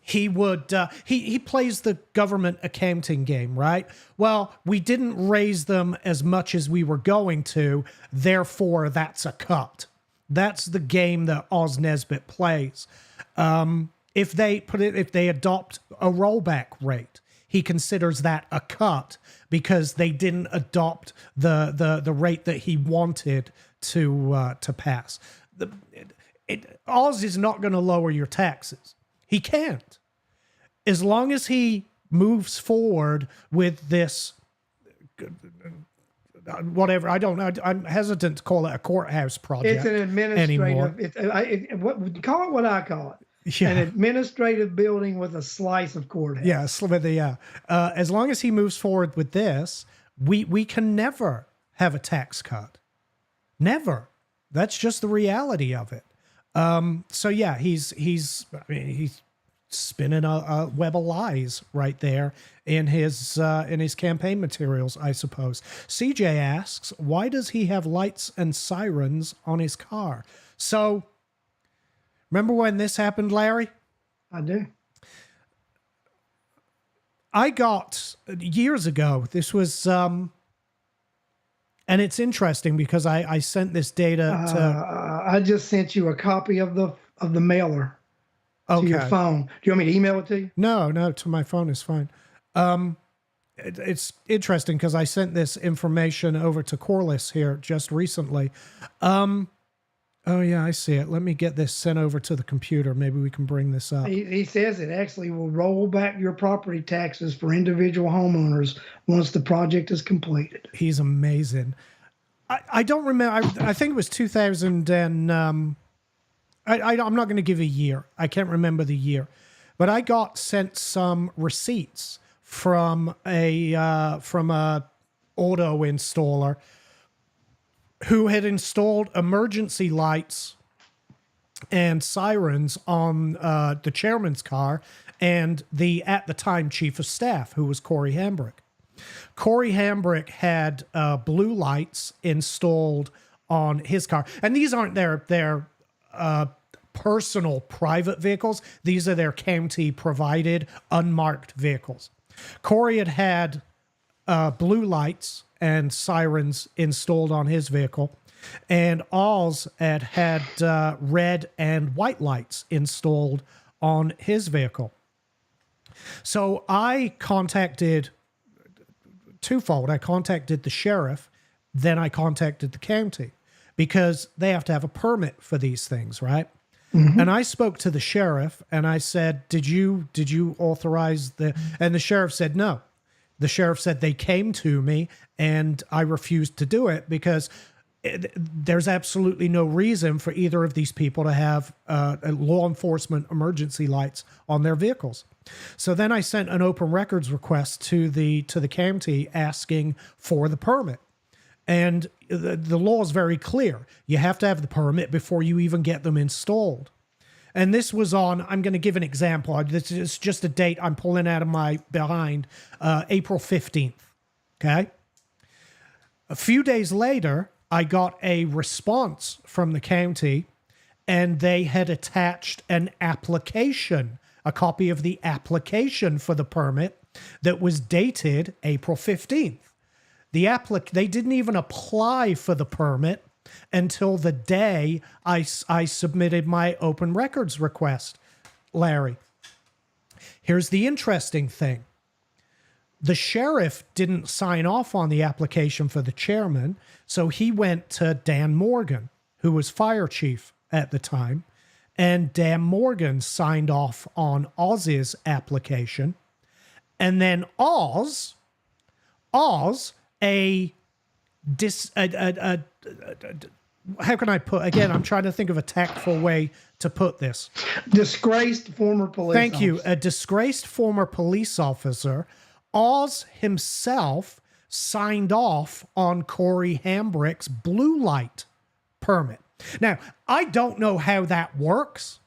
He would, he plays the government accounting game, right? Well, we didn't raise them as much as we were going to, therefore that's a cut. That's the game that Oz Nesbitt plays. If they adopt a rollback rate, he considers that a cut because they didn't adopt the rate that he wanted to pass. Oz is not going to lower your taxes. He can't. As long as he moves forward with this, whatever, I don't know. I'm hesitant to call it a courthouse project. It's an administrative. Call it what I call it. Yeah. An administrative building with a slice of courthouse. Yeah, as long as he moves forward with this, we can never have a tax cut. Never. That's just the reality of it. So yeah, he's spinning a web of lies right there in his campaign materials, I suppose. CJ asks, why does he have lights and sirens on his car? So remember when this happened, Larry? I do. I got years ago, this was, and it's interesting because I sent this data to. I just sent you a copy of the mailer to your phone. Do you want me to email it to you? No, to my phone is fine. It's interesting because I sent this information over to Corliss here just recently. Oh, yeah, I see it. Let me get this sent over to the computer. Maybe we can bring this up. He says it actually will roll back your property taxes for individual homeowners once the project is completed. He's amazing. I don't remember. I think it was 2000 and I'm not going to give a year. I can't remember the year. But I got sent some receipts from a auto installer who had installed emergency lights and sirens on the chairman's car and the, at the time, chief of staff, who was Corey Hambrick. Corey Hambrick had blue lights installed on his car. And these aren't their personal private vehicles. These are their county-provided, unmarked vehicles. Corey had blue lights and sirens installed on his vehicle, and Oz had red and white lights installed on his vehicle. So I contacted twofold. I contacted the sheriff, then I contacted the county because they have to have a permit for these things, right? Mm-hmm. And I spoke to the sheriff and I said, did you authorize and the sheriff said no. The sheriff said they came to me and I refused to do it because there's absolutely no reason for either of these people to have law enforcement emergency lights on their vehicles. So then I sent an open records request to the county asking for the permit. And the law is very clear. You have to have the permit before you even get them installed. And this was on, I'm going to give an example. This is just a date I'm pulling out of my behind, April 15th. Okay. A few days later, I got a response from the county and they had attached an application, a copy of the application for the permit that was dated April 15th. They didn't even apply for the permit until the day I submitted my open records request, Larry. Here's the interesting thing. The sheriff didn't sign off on the application for the chairman, so he went to Dan Morgan, who was fire chief at the time, and Dan Morgan signed off on Oz's application. And then Oz, how can I put, again, I'm trying to think of a tactful way to put this. Disgraced former police officer. Thank you. A disgraced former police officer. Oz himself signed off on Corey Hambrick's blue light permit. Now, I don't know how that works.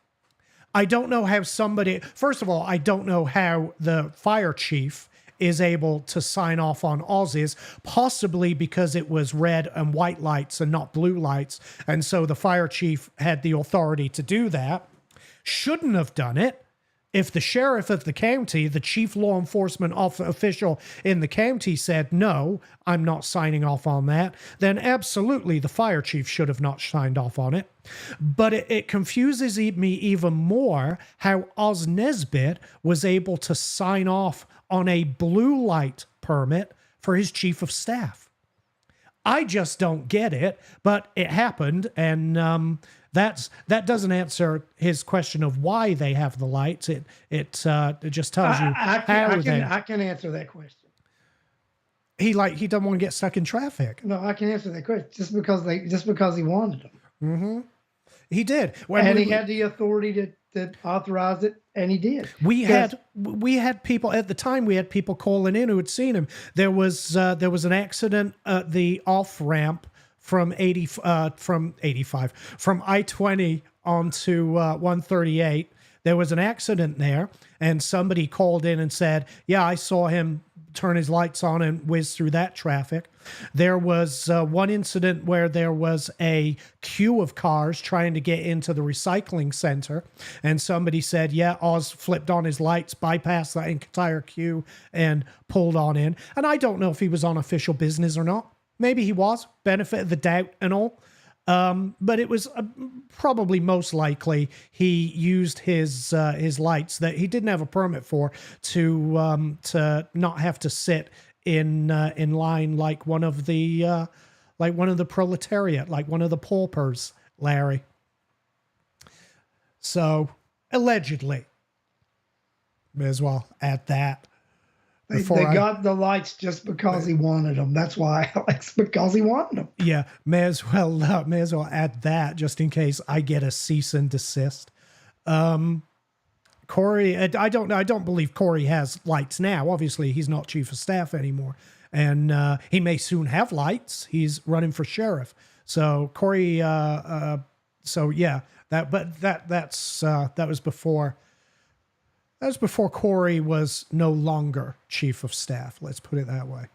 I don't know how first of all, I don't know how the fire chief is able to sign off on Oz's, possibly because it was red and white lights and not blue lights. And so the fire chief had the authority to do that. Shouldn't have done it. If the sheriff of the county, the chief law enforcement official in the county said, no, I'm not signing off on that, then absolutely the fire chief should have not signed off on it. But it confuses me even more how Oz Nesbitt was able to sign off on a blue light permit for his chief of staff. I just don't get it, but it happened, and that doesn't answer his question of why they have the lights. It just tells you I how can answer that question. He doesn't want to get stuck in traffic. No, I can answer that question just because he wanted them. Mm-hmm. He did, and he had the authority to authorize it, and he did. We had people at the time. We had people calling in who had seen him. There was an accident at the off ramp from I-20 onto 138. There was an accident there, and somebody called in and said, "Yeah, I saw him turn his lights on and whiz through that traffic." There was one incident where there was a queue of cars trying to get into the recycling center, and somebody said, "Yeah, Oz flipped on his lights, bypassed the entire queue, and pulled on in." And I don't know if he was on official business or not. Maybe he was, benefit of the doubt and all. But it was probably most likely he used his lights that he didn't have a permit for to not have to sit in line like one of the proletariat, like one of the paupers, Larry. So allegedly, may as well add that. They got the lights just because he wanted them. That's why, Alex, because he wanted them. Yeah, may as well add that just in case I get a cease and desist. Corey, I don't believe Corey has lights now. Obviously, he's not chief of staff anymore, and he may soon have lights. He's running for sheriff. So Corey, so yeah, that was before. That was before Corey was no longer chief of staff. Let's put it that way.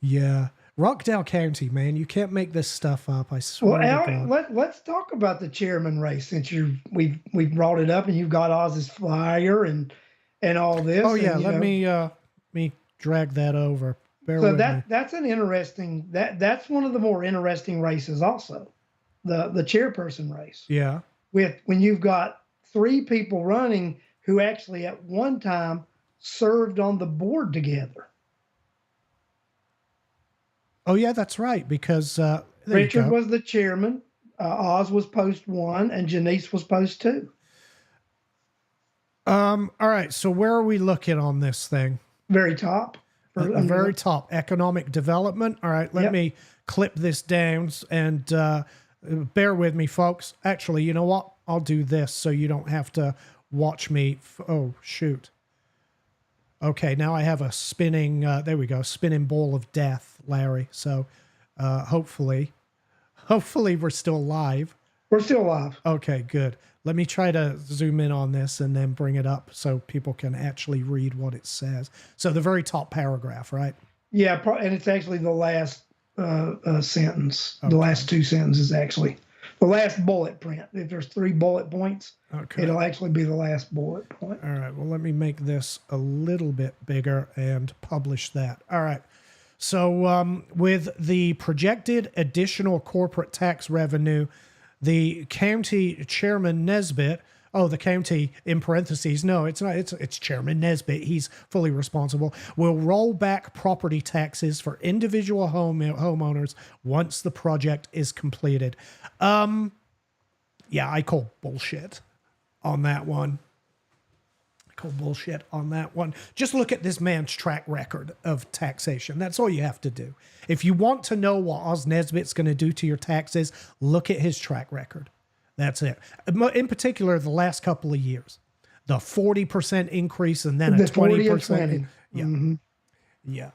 Yeah. Rockdale County, man. You can't make this stuff up. I swear to God. Let's talk about the chairman race since we've brought it up and you've got Oz's flyer and all this. Oh, yeah. Let me drag that over. Bear with me. That's an interesting, that's one of the more interesting races also. The chairperson race. Yeah. When you've got 3 people running who actually at one time served on the board together. Oh yeah, that's right. Because Richard was the chairman, Oz was post 1, and Janice was post 2. All right. So where are we looking on this thing? Very top. Very top. Economic development. All right. Let me clip this down and bear with me, folks. Actually, you know what? I'll do this so you don't have to watch me. Oh, shoot. Okay, now I have a spinning, there we go, spinning ball of death, Larry. So hopefully we're still live. We're still live. Okay, good. Let me try to zoom in on this and then bring it up so people can actually read what it says. So the very top paragraph, right? Yeah, and it's actually the last sentence. Okay. The last 2 sentences, actually. The last bullet print. If there's 3 bullet points, it'll actually be the last bullet point. All right. Well, let me make this a little bit bigger and publish that. All right. So with the projected additional corporate tax revenue, the county chairman Nesbitt, the county in parentheses, no, it's not. It's Chairman Nesbitt. He's fully responsible. Will roll back property taxes for individual homeowners once the project is completed. Yeah, I call bullshit on that one. Just look at this man's track record of taxation. That's all you have to do. If you want to know what Oz Nesbitt's going to do to your taxes, look at his track record. That's it. In particular, the last couple of years, the 40% increase and then a 20%. Yeah. Mm-hmm. Yeah.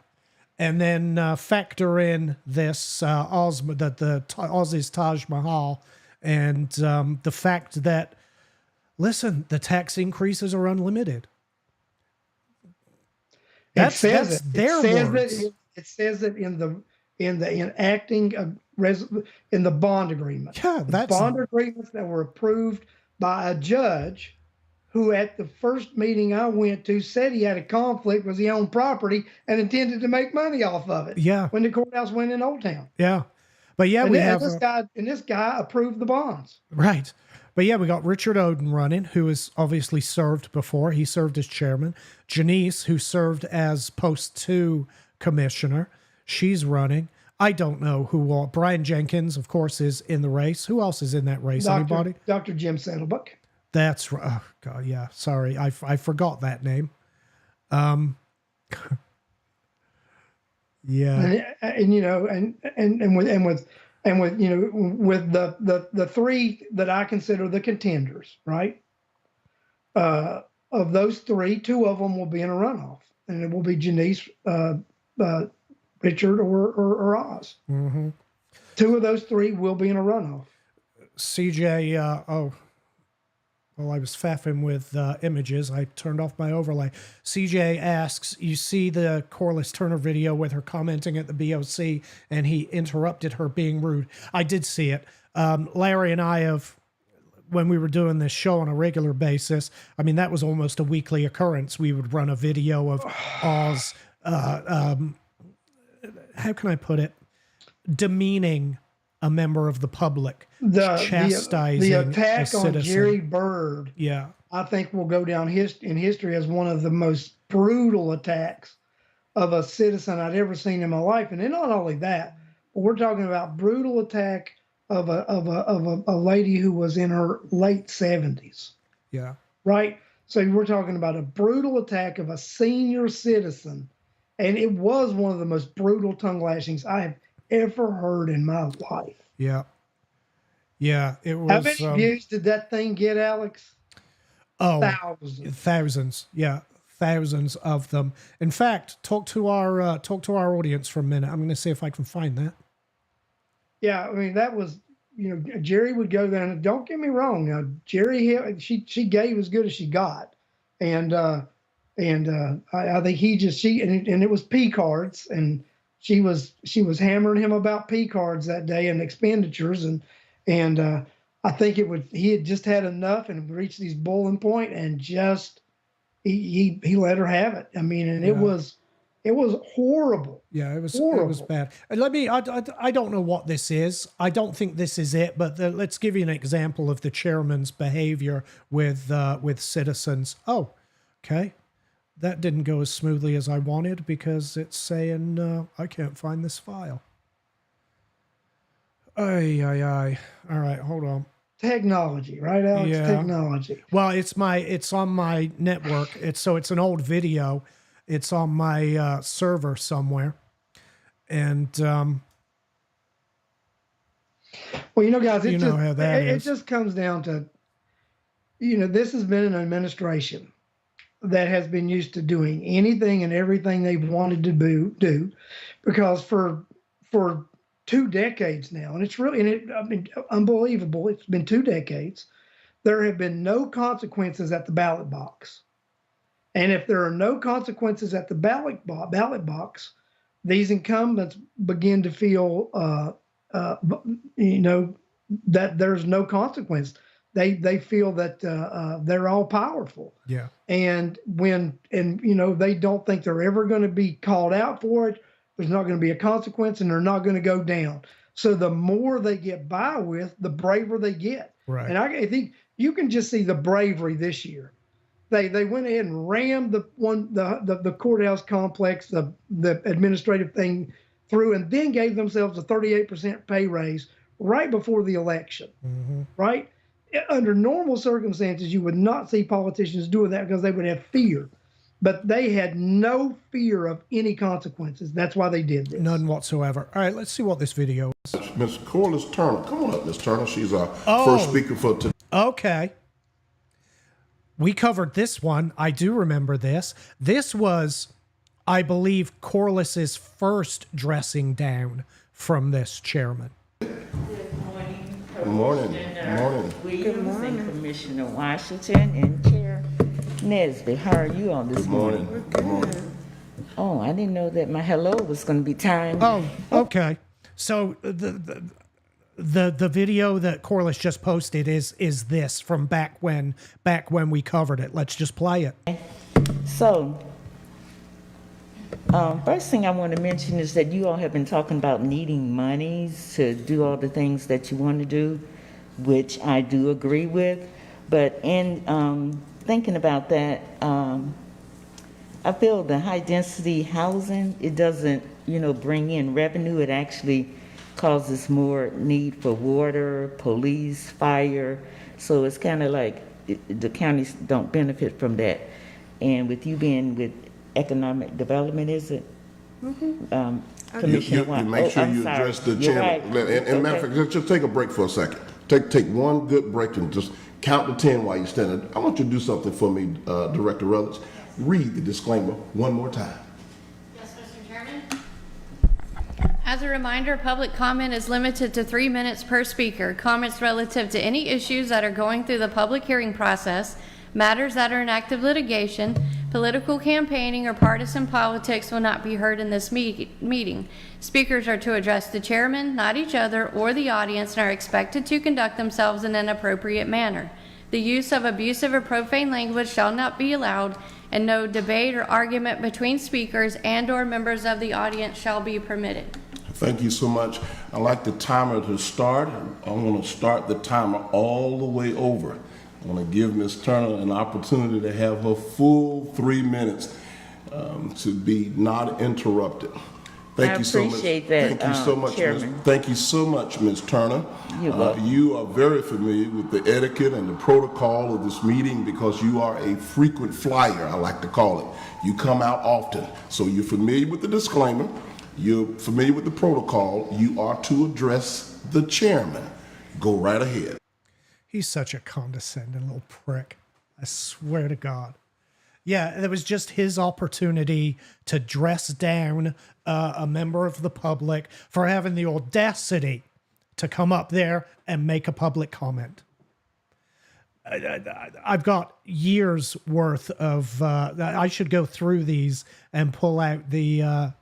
And then factor in this Oz's Taj Mahal and the fact that, listen, the tax increases are unlimited. That's their words. It says it in the enacting in the bond agreement. Yeah, that's bond agreements that were approved by a judge who at the first meeting I went to said he had a conflict because he owned property and intended to make money off of it. Yeah. When the courthouse went in Old Town. Yeah. But yeah, this guy approved the bonds. Right. But yeah, we got Richard Oden running, who has obviously served before. He served as chairman. Janice, who served as post 2 commissioner, she's running. I don't know who all. Brian Jenkins, of course, is in the race. Who else is in that race? Anybody? Dr. Jim Saddlebuck. That's right. Oh, God, yeah. Sorry, I forgot that name. Yeah. And you know, and with you know, with the three that I consider the contenders, right? Of those three, 2 of them will be in a runoff, and it will be Janice, Richard, or Oz. Mm-hmm. 2 of those 3 will be in a runoff. CJ, well, I was faffing with images. I turned off my overlay. CJ asks, you see the Corliss Turner video with her commenting at the BOC and he interrupted her being rude. I did see it. Larry and I have, when we were doing this show on a regular basis, I mean, that was almost a weekly occurrence. We would run a video of Oz, how can I put it? Demeaning a member of the public, chastising the attack a citizen. on Jerry Byrd, yeah, I think will go down in history as one of the most brutal attacks of a citizen I'd ever seen in my life. And then not only that, but we're talking about brutal attack of a lady who was in her late 70s. Yeah. Right. So we're talking about a brutal attack of a senior citizen, and it was one of the most brutal tongue lashings I have ever heard in my life. Yeah. Yeah. It was. How many views did that thing get, Alex? Oh, thousands. Thousands. Yeah. Thousands of them. In fact, talk to our audience for a minute. I'm going to see if I can find that. Yeah. I mean, that was, you know, Jerry would go there, and don't get me wrong. Now, Jerry, she gave as good as she got. And I think and it was P cards, and she was hammering him about P cards that day and expenditures, and I think he had just had enough and reached his boiling point, and just he let her have it. I mean, and it was horrible. Yeah, it was horrible. It was bad. And I don't know what this is. I don't think this is it, but let's give you an example of the chairman's behavior with citizens. Oh, okay. That didn't go as smoothly as I wanted because it's saying I can't find this file. Ay. All right, hold on. Technology, right, Alex? Yeah. Technology. Well, it's on my network. It's an old video. It's on my server somewhere. And well, you know, guys, it just comes down to, you know, this has been an administration that has been used to doing anything and everything they've wanted to do, because for 2 decades now, and it's really, I mean, unbelievable. It's been 2 decades. There have been no consequences at the ballot box, and if there are no consequences at the ballot box, these incumbents begin to feel, you know, that there's no consequence. They feel that they're all powerful. Yeah. And you know, they don't think they're ever going to be called out for it. There's not going to be a consequence, and they're not going to go down. So the more they get by with, the braver they get. Right. And I think you can just see the bravery this year. They went ahead and rammed the courthouse complex, the administrative thing through, and then gave themselves a 38% pay raise right before the election. Mm-hmm. Right. Under normal circumstances, you would not see politicians doing that because they would have fear. But they had no fear of any consequences. That's why they did this. None whatsoever. All right, let's see what this video is. Ms. Corliss Turner. Come on up, Ms. Turner. She's our first speaker for today. Okay. We covered this one. I do remember this. This was, I believe, Corliss's first dressing down from this chairman. Good morning. Good morning. Williams and Commissioner Washington and Chair Nesby. How are you on this Good morning. Good morning. Oh, I didn't know that my hello was going to be timed. Oh, okay. So the video that Corliss just posted is this from back when we covered it. Let's just play it. So, first thing I want to mention is that you all have been talking about needing monies to do all the things that you want to do. which I do agree with. But in thinking about that, I feel the high-density housing, it doesn't, bring in revenue. It actually causes more need for water, police, fire. So it's kind of like the counties don't benefit from that. And with you being with economic development, is it? Commissioner You White? make sure I'm you sorry. address the You're chairman. right. And matter of fact, just take a break for a second. Take one good break and just count to 10 while you're standing. I want you to do something for me, Director Rutledge. Read the disclaimer one more time. Yes, Mr. Chairman. As a reminder, public comment is limited to 3 minutes per speaker. Comments relative to any issues that are going through the public hearing process, matters that are in active litigation, political campaigning, or partisan politics will not be heard in this meeting. Speakers are to address the chairman, not each other or the audience, and are expected to conduct themselves in an appropriate manner. The use of abusive or profane language shall not be allowed, and no debate or argument between speakers and/or members of the audience shall be permitted. Thank you so much. I'd like the timer to start. I want to start the timer all the way over. I want to give Ms. Turner an opportunity to have her full 3 minutes to be not interrupted. Thank you so much. appreciate that, Thank you so much, Chairman. Thank you so much, Ms. Turner. You're welcome. You are very familiar with the etiquette and the protocol of this meeting because you are a frequent flyer, I like to call it. You come out often, so you're familiar with the disclaimer. You're familiar with the protocol. You are to address the chairman. Go right ahead. He's such a condescending little prick. I swear to God. Yeah, it was just his opportunity to dress down a member of the public for having the audacity to come up there and make a public comment. I've got years worth of. I should go through these and pull out the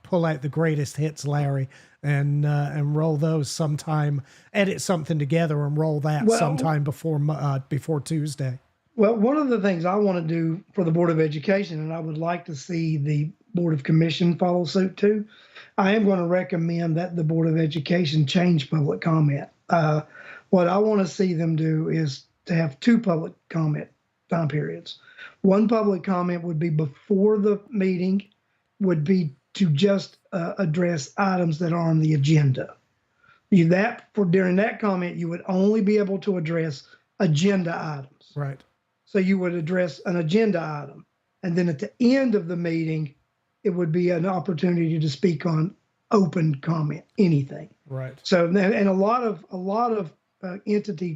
greatest hits, Larry, and roll those sometime. Edit something together and roll that sometime before Tuesday. Well, one of the things I want to do for the Board of Education, and I would like to see the Board of Commission follow suit too, I am going to recommend that the Board of Education change public comment. What I want to see them do is to have 2 public comment time periods. One public comment would be before the meeting, would be to just address items that are on the agenda. During that comment, you would only be able to address agenda items. Right. So you would address an agenda item, and then at the end of the meeting, it would be an opportunity to speak on open comment, anything. Right. So, and a lot of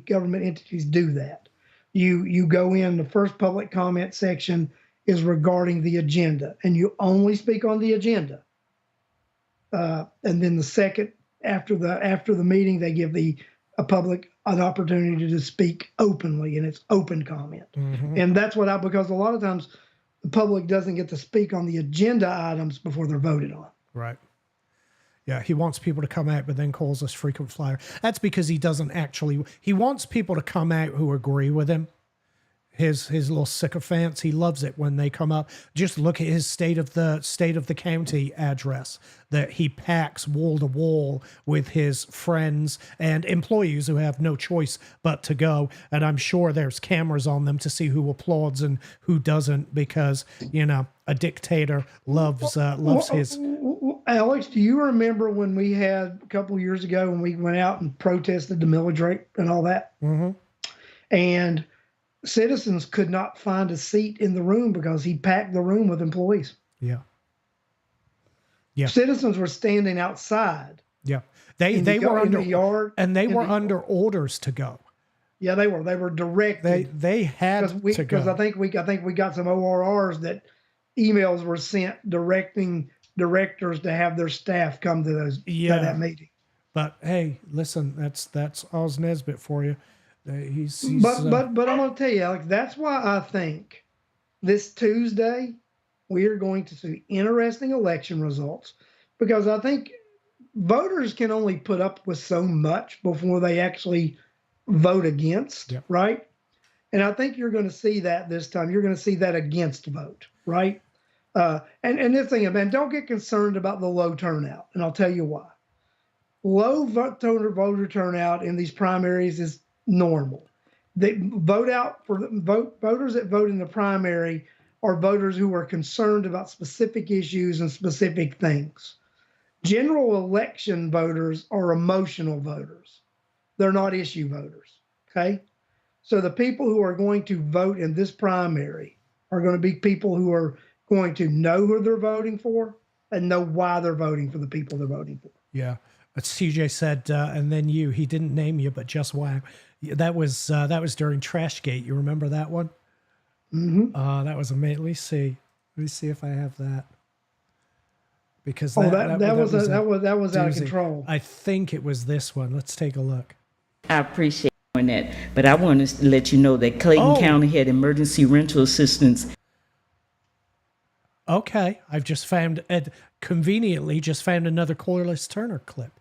government entities do that. You go in, the first public comment section is regarding the agenda, and you only speak on the agenda. And then the second, after the meeting, they give a public an opportunity to speak openly, and it's open comment. Mm-hmm. And that's because a lot of times the public doesn't get to speak on the agenda items before they're voted on. Right. Yeah, he wants people to come out, but then calls us frequent flyer. That's because he wants people to come out who agree with him. His little sycophants, he loves it when they come up. Just look at his state of the county address that he packs wall to wall with his friends and employees who have no choice but to go. And I'm sure there's cameras on them to see who applauds and who doesn't, because a dictator loves his. Alex, do you remember when we had a couple of years ago when we went out and protested the millage rate and all that? Mm-hmm. And citizens could not find a seat in the room because he packed the room with employees. Yeah. Yeah. Citizens were standing outside. Yeah. They were under the yard, and they were under orders to go. Yeah, they were. They were directed. They had to go. Because I think we got some ORRs that emails were sent directing directors to have their staff come to that meeting. But hey, listen, that's Oz Nesbitt for you. He's but I'm going to tell you, Alex, that's why I think this Tuesday we are going to see interesting election results, because I think voters can only put up with so much before they actually vote against, right? And I think you're going to see that this time. You're going to see that against vote, right? And this thing, man, don't get concerned about the low turnout, and I'll tell you why. Low voter turnout in these primaries is normal. They voters that vote in the primary are voters who are concerned about specific issues and specific things. General election voters are emotional voters. They're not issue voters. Okay. So the people who are going to vote in this primary are going to be people who are going to know who they're voting for and know why they're voting for the people they're voting for. Yeah. CJ said, and then you. He didn't name you, but just why. That was during Trashgate. You remember that one? Mm-hmm. That was amazing. Let me see if I have that. Because that was out of control. I think it was this one. Let's take a look. I appreciate doing that, but I want to let you know that Clayton County had emergency rental assistance. Okay, I've just conveniently found another Corliss Turner clip.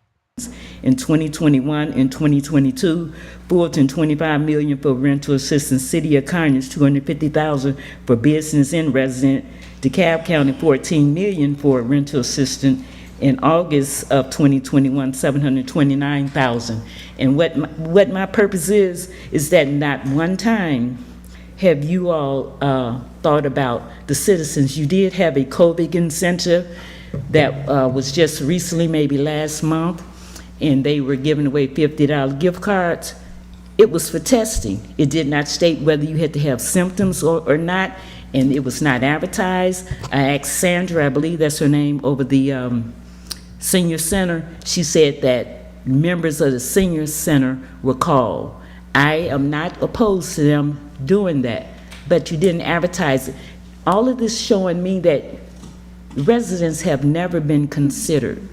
In 2021 and 2022, Fulton $25 million for rental assistance, City of Conyers $250,000 for business and resident, DeKalb County $14 million for rental assistance. In August of 2021, $729,000. And what my purpose is that not one time have you all thought about the citizens. You did have a COVID incentive that was just recently, maybe last month, and they were giving away $50 gift cards. It was for testing. It did not state whether you had to have symptoms or not, and it was not advertised. I asked Sandra, I believe that's her name, over the senior center. She said that members of the senior center were called. I am not opposed to them doing that, but you didn't advertise it. All of this showing me that residents have never been considered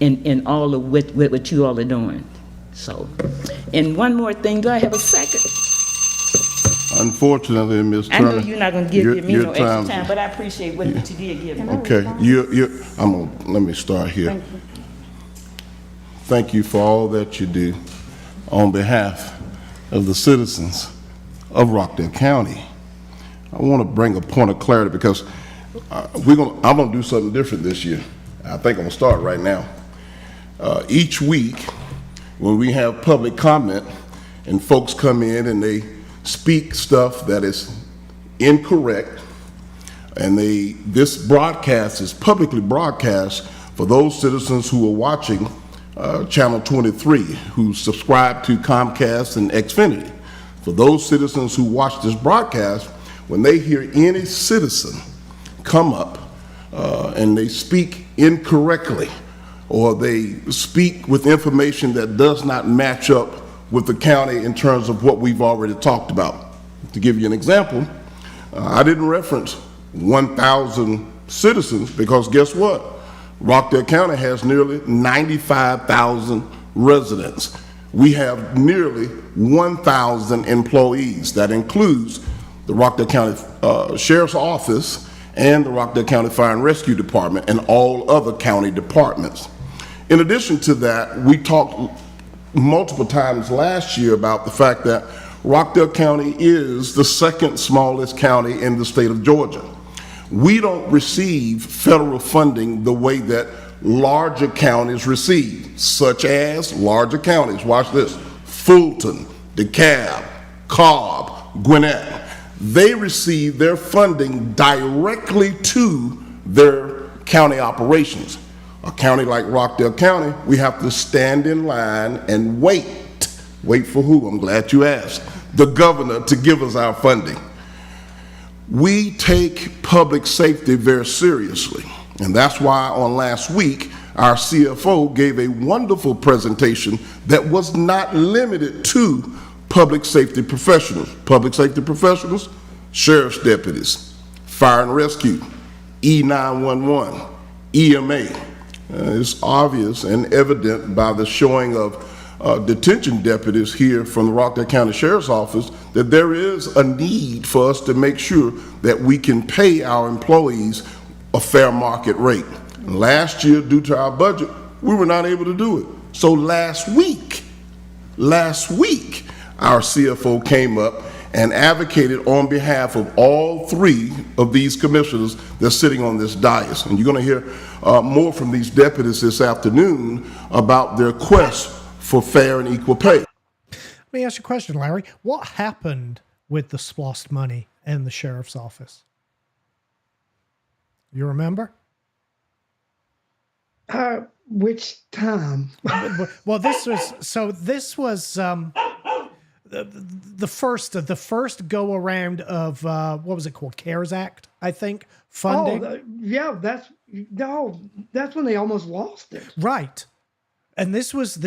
in all of what you all are doing. So, and one more thing, do I have a second? Unfortunately, Ms. Turner, I know you're not going to give me no extra time, but I appreciate what you did give me. Okay, let me start here. Thank you for all that you do on behalf of the citizens of Rockdale County. I want to bring a point of clarity because I'm going to do something different this year. I think I'm going to start right now. Each week, when we have public comment and folks come in and they speak stuff that is incorrect, and this broadcast is publicly broadcast for those citizens who are watching Channel 23, who subscribe to Comcast and Xfinity. For those citizens who watch this broadcast, when they hear any citizen come up and they speak incorrectly, or they speak with information that does not match up with the county in terms of what we've already talked about. To give you an example, I didn't reference 1,000 citizens because guess what? Rockdale County has nearly 95,000 residents. We have nearly 1,000 employees. That includes the Rockdale County Sheriff's Office and the Rockdale County Fire and Rescue Department and all other county departments. In addition to that, we talked multiple times last year about the fact that Rockdale County is the second smallest county in the state of Georgia. We don't receive federal funding the way that larger counties receive, such as larger counties, watch this, Fulton, DeKalb, Cobb, Gwinnett. They receive their funding directly to their county operations. A county like Rockdale County, we have to stand in line and wait. Wait for who? I'm glad you asked. The governor to give us our funding. We take public safety very seriously, and that's why on last week, our CFO gave a wonderful presentation that was not limited to public safety professionals. Public safety professionals, sheriff's deputies, fire and rescue, E911, EMA. It's obvious and evident by the showing of detention deputies here from the Rockdale County Sheriff's Office that there is a need for us to make sure that we can pay our employees a fair market rate. Last year, due to our budget, we were not able to do it. So last week, our CFO came up and advocated on behalf of all three of these commissioners that's sitting on this dais. And you're going to hear more from these deputies this afternoon about their quest for fair and equal pay. me ask you a question, Larry. What happened with the splost money in the sheriff's office? You remember? Which time? Well, this was the first go around of what was it called? CARES Act, I think, funding. That's when they almost lost it. Right. And this was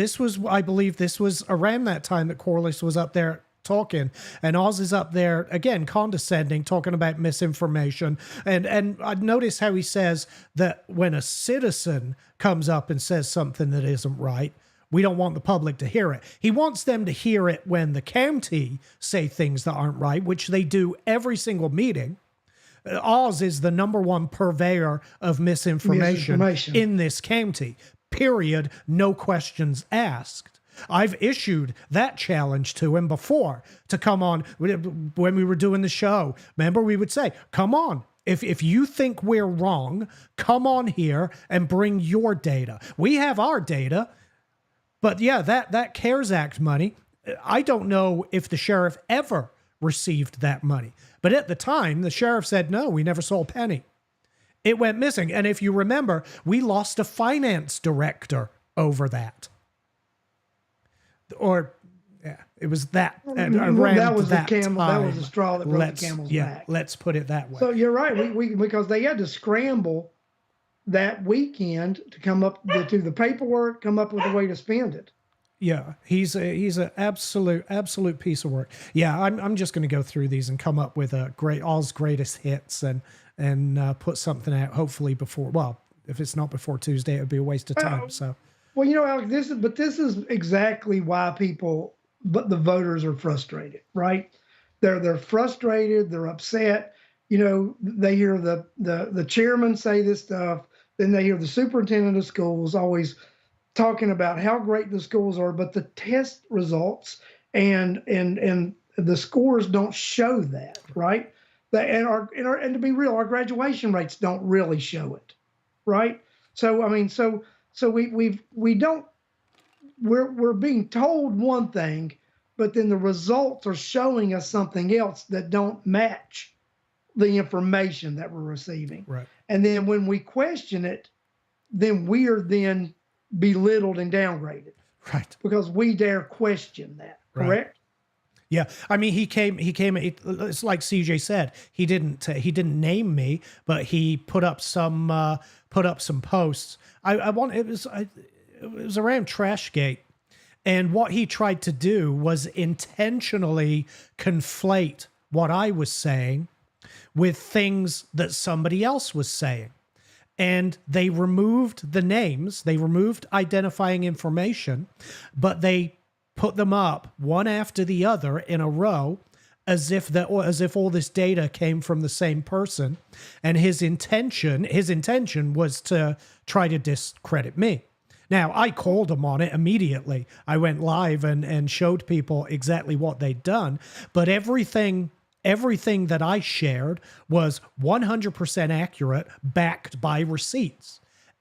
I believe this was around that time that Corliss was up there talking, and Oz is up there again condescending, talking about misinformation. And I notice how he says that when a citizen comes up and says something that isn't right, we don't want the public to hear it. He wants them to hear it when the county say things that aren't right, which they do every single meeting. Oz is the number one purveyor of misinformation in this county. Period. No questions asked. I've issued that challenge to him before to come on when we were doing the show. Remember, we would say, come on. If you think we're wrong, come on here and bring your data. We have our data. But yeah, that CARES Act money, I don't know if the sheriff ever received that money. But at the time, the sheriff said, no, we never saw a penny. It went missing. And if you remember, we lost a finance director over that. Or, yeah, it was that. That was the straw that broke the camel's back. Let's put it that way. So you're right. We because they had to scramble that weekend to come up to the paperwork, come up with a way to spend it. Yeah, he's an absolute piece of work. Yeah, I'm just going to go through these and come up with All's greatest hits and put something out hopefully before. Well, if it's not before Tuesday, it would be a waste of time. So, well, Alex, this is exactly why the voters are frustrated, right? They're frustrated. They're upset. They hear the chairman say this stuff. Then they hear the superintendent of schools always talking about how great the schools are, but the test results and the scores don't show that, right? And to be real, our graduation rates don't really show it, right? So I mean, so we're being told one thing, but then the results are showing us something else that don't match the information that we're receiving. Right. And then when we question it, then we are then belittled and downgraded. Right. Because we dare question that. Correct? Right. Yeah. I mean, he came, it's like CJ said, he didn't name me, but he put up some posts. It was around Trashgate. And what he tried to do was intentionally conflate what I was saying with things that somebody else was saying. And they removed the names, they removed identifying information, but they put them up one after the other in a row as if all this data came from the same person. And his intention was to try to discredit me. Now, I called him on it immediately. I went live and showed people exactly what they'd done, but everything that I shared was 100% accurate, backed by receipts.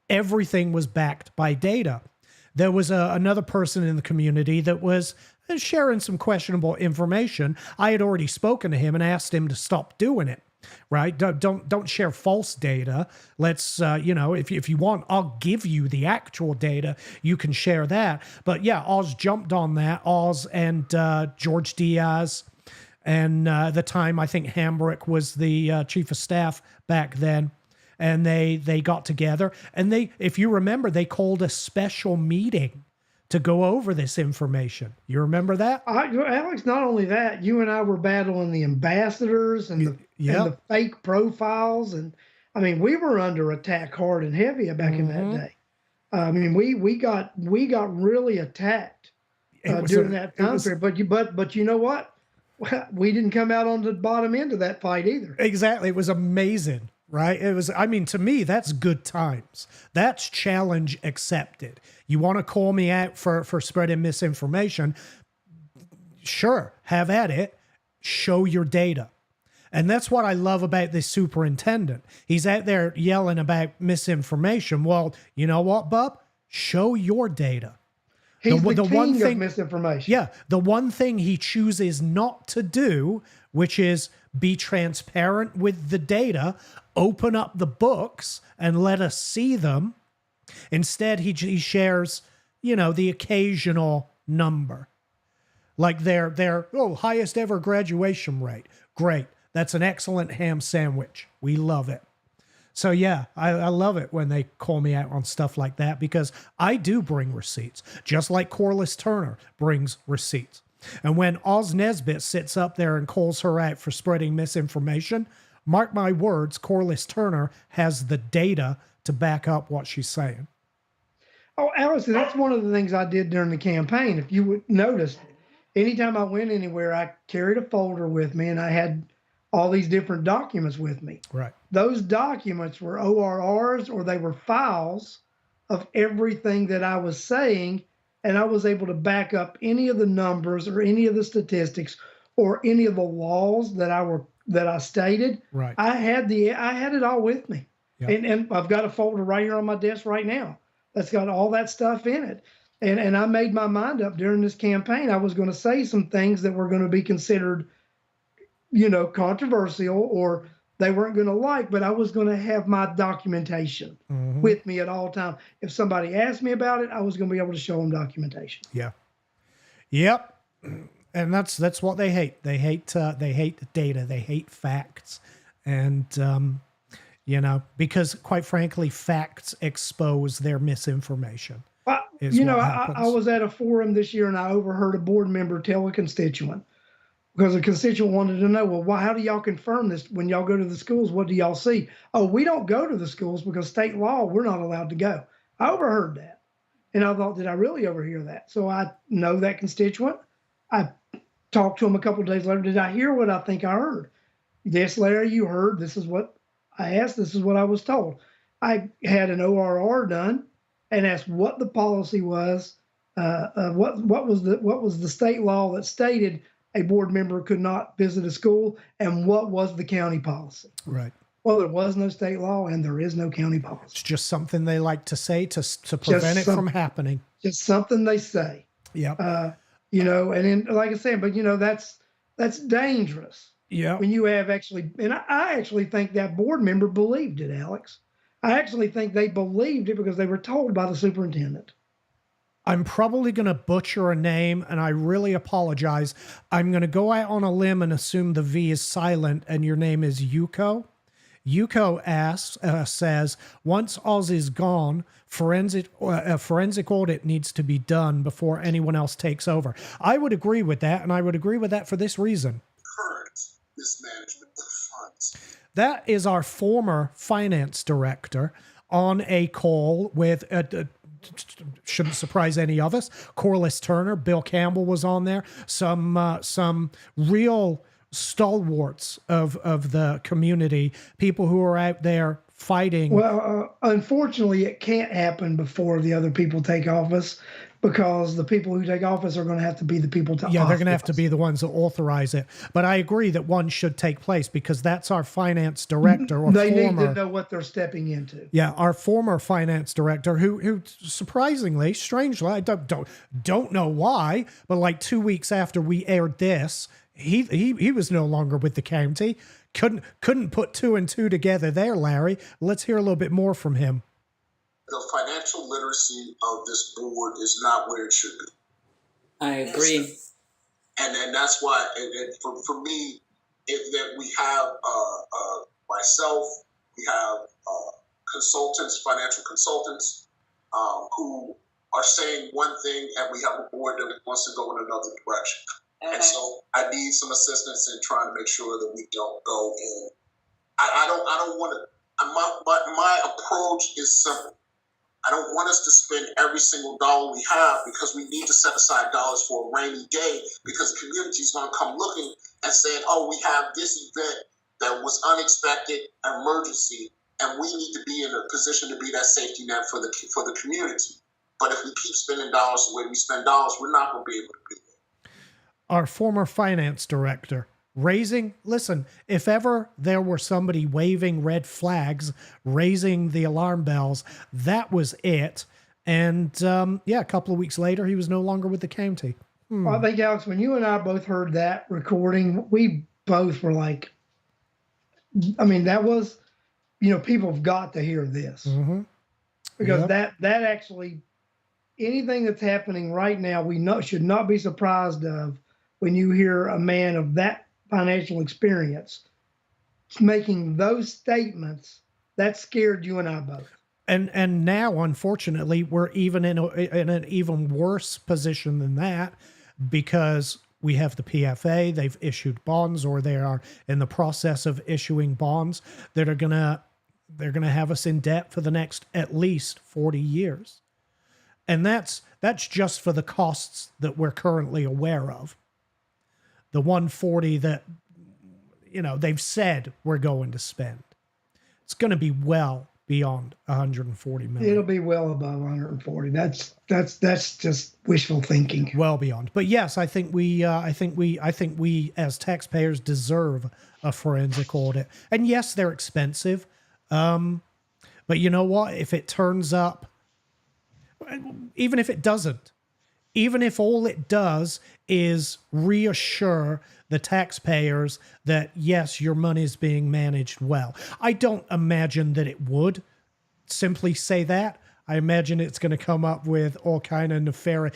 Everything was backed by data. There was another person in the community that was sharing some questionable information. I had already spoken to him and asked him to stop doing it. Right? Don't share false data. Let's, if you want, I'll give you the actual data. You can share that. But yeah, Oz jumped on that. Oz and George Diaz. And the time, I think Hambrick was the chief of staff back then. And they got together. And if you remember, they called a special meeting to go over this information. You remember that? Alex, not only that, you and I were battling the ambassadors and the fake profiles. And I mean, we were under attack hard and heavy back in that day. I mean, we got really attacked during that time period. But you know what? We didn't come out on the bottom end of that fight either. Exactly. It was amazing, right? It was, I mean, to me, that's good times. That's challenge accepted. You want to call me out for spreading misinformation? Sure, have at it. Show your data. And that's what I love about this superintendent. He's out there yelling about misinformation. Well, you know what, bub? Show your data. He's the one king thing, of misinformation. yeah, the one thing he chooses not to do, which is be transparent with the data, open up the books and let us see them. Instead, he shares, the occasional number. Like their highest ever graduation rate. Great. That's an excellent ham sandwich. We love it. So yeah, I love it when they call me out on stuff like that, because I do bring receipts, just like Corliss Turner brings receipts. And when Oz Nesbitt sits up there and calls her out for spreading misinformation, mark my words, Corliss Turner has the data to back up what she's saying. Oh, Allison, that's one of the things I did during the campaign. If you would notice, anytime I went anywhere, I carried a folder with me and I had all these different documents with me. Right. Those documents were ORRs, or they were files of everything that I was saying. And I was able to back up any of the numbers or any of the statistics or any of the laws that I stated. Right. I had it all with me. Yep. And I've got a folder right here on my desk right now that's got all that stuff in it. And I made my mind up during this campaign. I was going to say some things that were going to be considered, controversial, or they weren't going to like, but I was going to have my documentation with me at all times. If somebody asked me about it, I was going to be able to show them documentation. Yeah. Yep. And that's what they hate. They hate data. They hate facts. And, because quite frankly, facts expose their misinformation. I was at a forum this year and I overheard a board member tell a constituent, because a constituent wanted to know, well, how do y'all confirm this when y'all go to the schools? What do y'all see? Oh, we don't go to the schools because state law, we're not allowed to go. I overheard that. And I thought, did I really overhear that? So I know that constituent. I talked to him a couple of days later. Did I hear what I think I heard? Yes, Larry, you heard. This is what I asked. This is what I was told. I had an ORR done and asked what the policy was, what was the state law that stated a board member could not visit a school, and what was the county policy. Right. Well, there was no state law and there is no county policy. It's just something they like to say to prevent it from happening. Just something they say. Yeah. And then, like I said, but that's dangerous. Yeah. When you have and I actually think that board member believed it, Alex. I actually think they believed it because they were told by the superintendent. I'm probably going to butcher a name, and I really apologize. I'm going to go out on a limb and assume the V is silent, and your name is Yuko. Yuko says, once Oz is gone, a forensic audit needs to be done before anyone else takes over. I would agree with that, and I would agree with that for this reason. Current mismanagement of funds. That is our former finance director on a call with shouldn't surprise any of us. Corliss Turner, Bill Campbell was on there. Some real stalwarts of the community, people who are out there fighting. Well, unfortunately, it can't happen before the other people take office, because the people who take office are going to have to be the people to. Yeah, they're going to have to be the ones that authorize it. But I agree that one should take place, because that's our finance director. Or they need to know what they're stepping into. Yeah, our former finance director, who surprisingly, strangely, I don't know why, but like 2 weeks after we aired this, he was no longer with the county. Couldn't put two and two together there, Larry. Let's hear a little bit more from him. The financial literacy of this board is not where it should be. I agree. And that's why, for me, that we have myself, we have consultants, financial consultants, who are saying one thing, and we have a board that wants to go in another direction. Okay. And so I need some assistance in trying to make sure that we don't go in. I don't want to. My approach is simple. I don't want us to spend every single dollar we have, because we need to set aside dollars for a rainy day, because the community is going to come looking and saying, oh, we have this event that was unexpected, emergency, and we need to be in a position to be that safety net for the community. But if we keep spending dollars the way we spend dollars, we're not going to be able to be there. Our former finance director listen, if ever there were somebody waving red flags, raising the alarm bells, that was it. And yeah, a couple of weeks later, he was no longer with the county. Well, I think, Alex, when you and I both heard that recording, we both were like, I mean, that was, people have got to hear this because Yep. that actually, anything that's happening right now, should not be surprised of when you hear a man of that financial experience making those statements. That scared you and I both. And now, unfortunately, we're even in an even worse position than that because we have the PFA. They've issued bonds, or they are in the process of issuing bonds that are they're gonna have us in debt for the next at least 40 years, and that's just for the costs that we're currently aware of. The 140 that they've said we're going to spend. It's going to be well beyond 140 million. It'll be well above 140. That's just wishful thinking. Well beyond. But yes, I think we as taxpayers deserve a forensic audit. And yes, they're expensive. But you know what? If it turns up, even if it doesn't, even if all it does is reassure the taxpayers that, yes, your money is being managed well. I don't imagine that it would simply say that. I imagine it's going to come up with all kind of nefarious.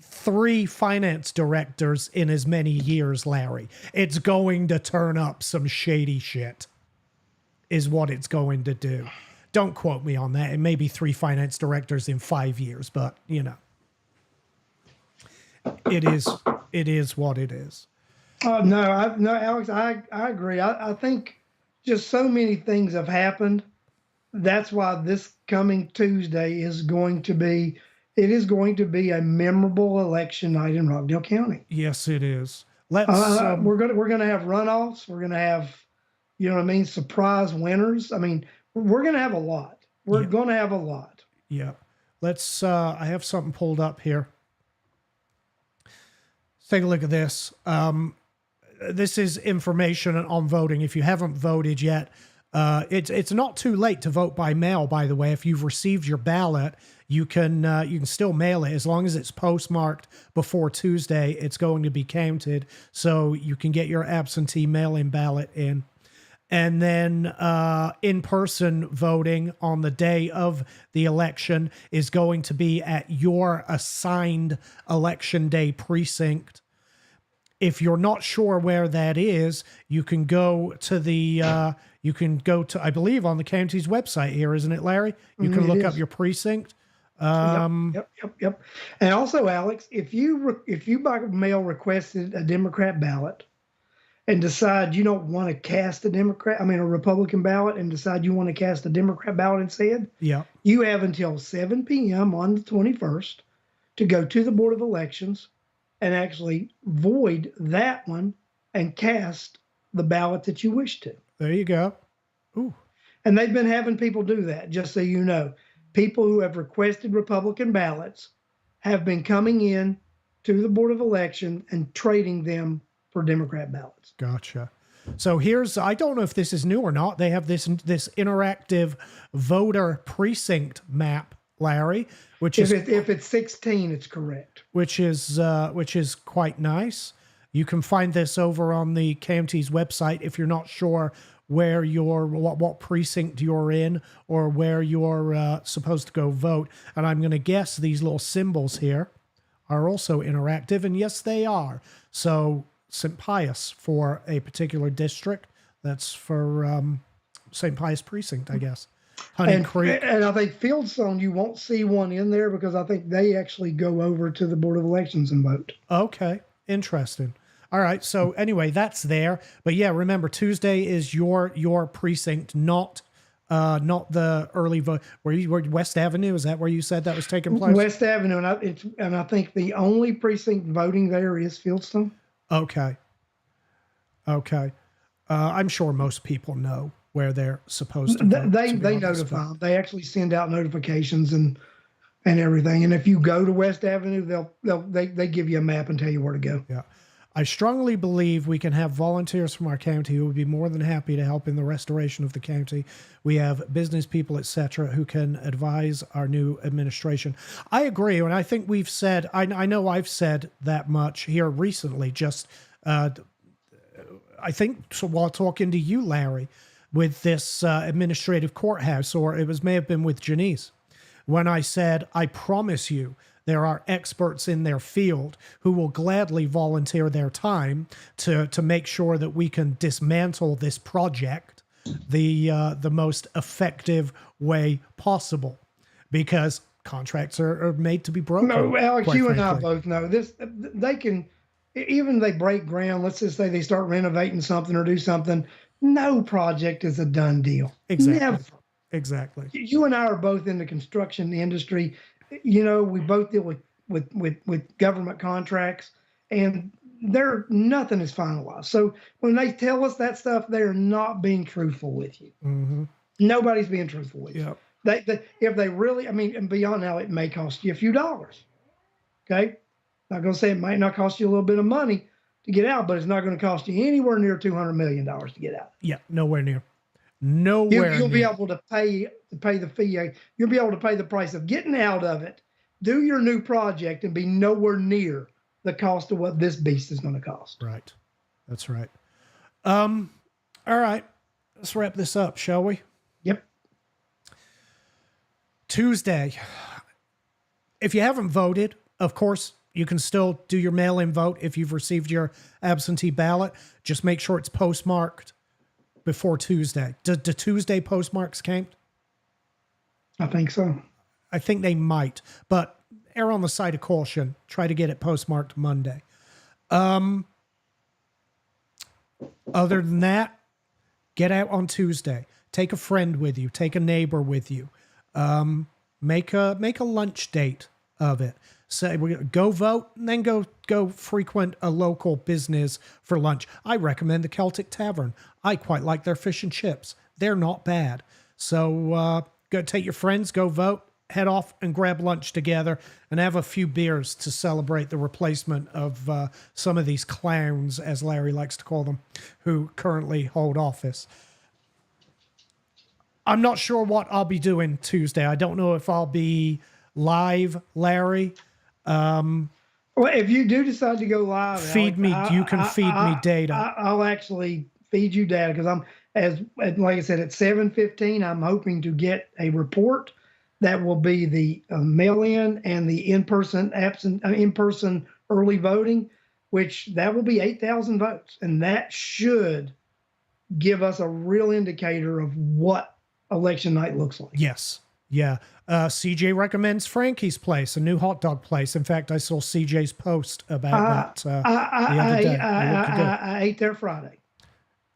3 finance directors in as many years, Larry. It's going to turn up some shady shit, is what it's going to do. Don't quote me on that. It may be 3 finance directors in 5 years, but it is what it is. No, Alex, I agree. I think just so many things have happened. That's why this coming Tuesday is going to be a memorable election night in Rockdale County. Yes, it is. We're gonna have runoffs. We're gonna have, surprise winners. I mean, we're gonna have a lot. We're gonna have a lot. Yeah. Let's. I have something pulled up here. Take a look at this. This is information on voting. If you haven't voted yet, it's not too late to vote by mail. By the way, if you've received your ballot, you can still mail it as long as it's postmarked before Tuesday. It's going to be counted, so you can get your absentee mail-in ballot in. And then in-person voting on the day of the election is going to be at your assigned election day precinct. If you're not sure where that is, you can go to I believe on the county's website here, isn't it, Larry? You can look up your precinct. Yep. And also, Alex, if you by mail requested a Democrat ballot and decide you don't want to cast a Republican ballot and decide you want to cast a Democrat ballot instead, you have until 7 p.m. on the 21st to go to the Board of Elections and actually void that one and cast the ballot that you wish to. There you go. Ooh. And they've been having people do that, just so you know. People who have requested Republican ballots have been coming in to the Board of Election and trading them for Democrat ballots. Gotcha. So I don't know if this is new or not. They have this interactive voter precinct map, Larry, which if it's 16, it's correct. Which is quite nice. You can find this over on the county's website if you're not sure where what precinct you're in or where you're supposed to go vote. And I'm going to guess these little symbols here are also interactive, and yes, they are. So St. Pius for a particular district. That's for St. Pius precinct, I guess. Honey Creek. And I think Fieldstone, you won't see one in there because I think they actually go over to the Board of Elections and vote. Okay, interesting. All right, so anyway, that's there. But yeah, remember, Tuesday is your precinct, not the early vote. Where West Avenue, is that where you said that was taking place? West Avenue, and I think the only precinct voting there is Fieldstone. Okay. I'm sure most people know where they're supposed to vote. They notify them. They actually send out notifications and everything. And if you go to West Avenue, they give you a map and tell you where to go. Yeah. I strongly believe we can have volunteers from our county who would be more than happy to help in the restoration of the county. We have business people, etc., who can advise our new administration. I agree, and I think we've said, I know I've said that much here recently, just I think so while talking to you, Larry, with this administrative courthouse, or may have been with Janice, when I said, I promise you, there are experts in their field who will gladly volunteer their time to make sure that we can dismantle this project the most effective way possible, because contracts are made to be broken. No, Alex, quite you and I frankly. both know this. They can, even if they break ground, let's just say they start renovating something or do something, no project is a done deal. Exactly. Never. Exactly. You and I are both in the construction industry. You know, we both deal with government contracts, and nothing is finalized. So when they tell us that stuff, they are not being truthful with you. Mm-hmm. Nobody's being truthful with you. Yep. If they really, I mean, and beyond now, it may cost you a few dollars. Okay, not going to say it might not cost you a little bit of money to get out, but it's not going to cost you anywhere near $200 million to get out. Yeah, nowhere near. Nowhere You'll near. be able to pay the fee. You'll be able to pay the price of getting out of it, do your new project, and be nowhere near the cost of what this beast is going to cost. Right. That's right. All right. Let's wrap this up, shall we? Yep. Tuesday. If you haven't voted, of course, you can still do your mail-in vote if you've received your absentee ballot. Just make sure it's postmarked before Tuesday. Do Tuesday postmarks count? I think so. I think they might, but err on the side of caution. Try to get it postmarked Monday. Other than that, get out on Tuesday. Take a friend with you. Take a neighbor with you. Make a lunch date of it. Say we're gonna go vote, and then go frequent a local business for lunch. I recommend the Celtic Tavern. I quite like their fish and chips. They're not bad. So go take your friends, go vote, head off and grab lunch together, and have a few beers to celebrate the replacement of some of these clowns, as Larry likes to call them, who currently hold office. I'm not sure what I'll be doing Tuesday. I don't know if I'll be live, Larry. Well, if you do decide to go live, Feed me. You can feed me data. I'll actually feed you data, because like I said, at 7:15, I'm hoping to get a report that will be the mail-in and the in-person early voting, which that will be 8,000 votes, and that should give us a real indicator of what election night looks like. Yes. Yeah. CJ recommends Frankie's Place, a new hot dog place. In fact, I saw CJ's post about that the other day. I ate there Friday.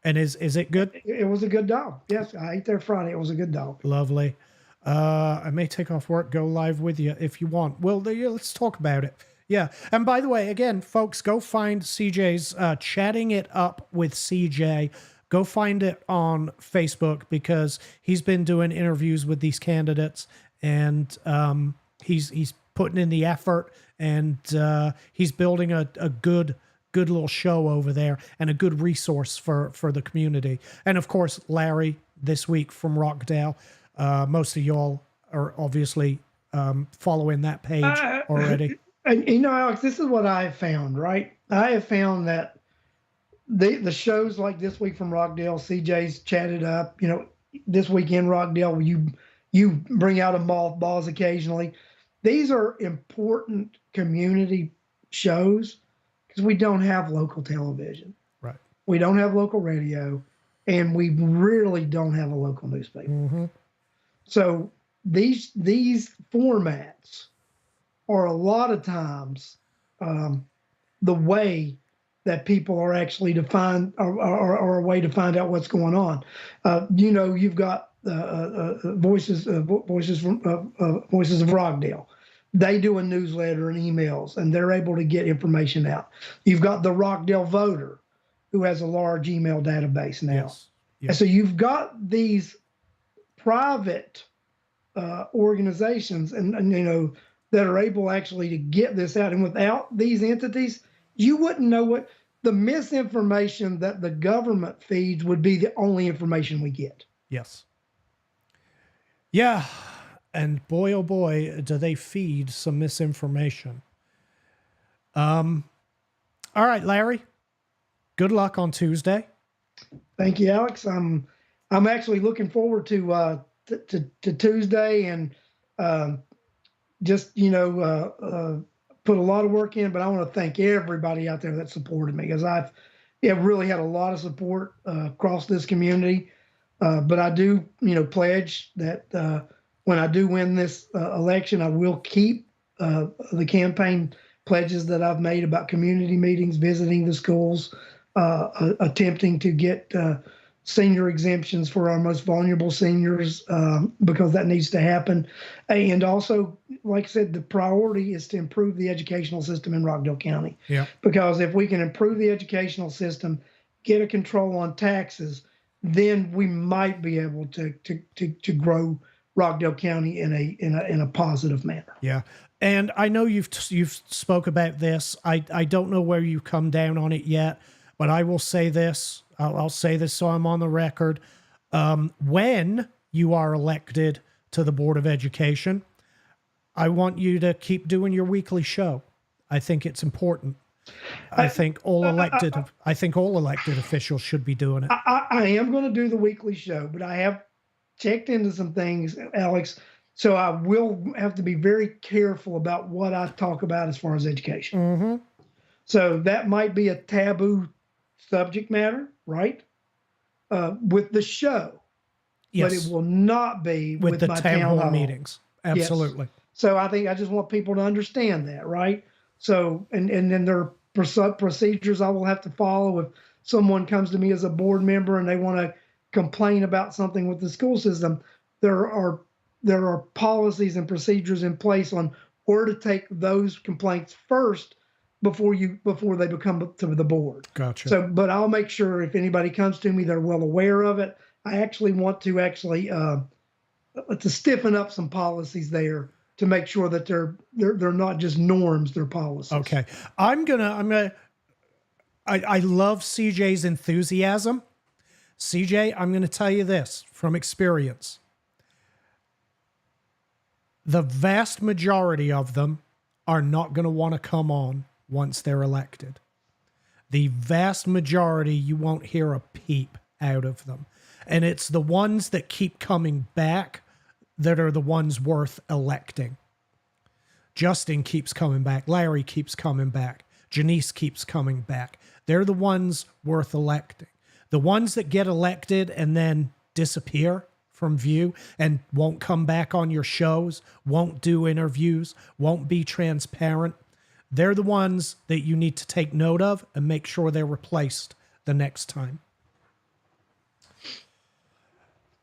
And is it good? It was a good dog. Yes, I ate there Friday. It was a good dog. Lovely. I may take off work, go live with you if you want. Well, let's talk about it. Yeah. And by the way, again, folks, go find CJ's Chatting It Up with CJ. Go find it on Facebook, because he's been doing interviews with these candidates, and he's putting in the effort, and he's building a good little show over there, and a good resource for the community. And of course, Larry this week from Rockdale. Most of y'all are obviously following that page already. And Alex, this is what I have found, right? I have found that the shows like This Week from Rockdale, CJ's Chatted Up, This Week in Rockdale, you bring out a mothballs occasionally. These are important community shows, because we don't have local television. Right. We don't have local radio, and we really don't have a local newspaper. Mm-hmm. So these formats are a lot of times the way that people are actually to find, or a way to find out what's going on. You've got Voices of Rockdale. They do a newsletter and emails, and they're able to get information out. You've got the Rockdale Voter, who has a large email database now. Yes. And so you've got these private organizations, and that are able actually to get this out. And without these entities, you wouldn't know what the misinformation that the government feeds would be the only information we get. Yes. Yeah. And boy, oh boy, do they feed some misinformation. All right, Larry. Good luck on Tuesday. Thank you, Alex. I'm actually looking forward to Tuesday, and just put a lot of work in. But I want to thank everybody out there that supported me, because I've really had a lot of support across this community. But I do pledge that when I do win this election, I will keep the campaign pledges that I've made about community meetings, visiting the schools, attempting to get senior exemptions for our most vulnerable seniors, because that needs to happen. And also, like I said, the priority is to improve the educational system in Rockdale County. Yeah. Because if we can improve the educational system, get a control on taxes, then we might be able to grow Rockdale County in a positive manner. Yeah. And I know you've spoke about this. I don't know where you come down on it yet, but I will say this. I'll say this so I'm on the record. When you are elected to the Board of Education, I want you to keep doing your weekly show. I think it's important. I think all elected officials should be doing it. I am going to do the weekly show, but I have checked into some things, Alex. So I will have to be very careful about what I talk about as far as education. Mm-hmm. So that might be a taboo subject matter, right? With the show. Yes. But it will not be with the my town hall meetings. Absolutely. Yes. So I just want people to understand that, right? So, and then there are procedures I will have to follow if someone comes to me as a board member and they want to complain about something with the school system. There are policies and procedures in place on where to take those complaints first before they become to the board. Gotcha. So, but I'll make sure if anybody comes to me, they're well aware of it. I actually want to stiffen up some policies there to make sure that they're not just norms, they're policies. Okay. I love CJ's enthusiasm. CJ, I'm going to tell you this from experience. The vast majority of them are not going to want to come on once they're elected. The vast majority, you won't hear a peep out of them. And it's the ones that keep coming back that are the ones worth electing. Justin keeps coming back. Larry keeps coming back. Janice keeps coming back. They're the ones worth electing. The ones that get elected and then disappear from view and won't come back on your shows, won't do interviews, won't be transparent, they're the ones that you need to take note of and make sure they're replaced the next time.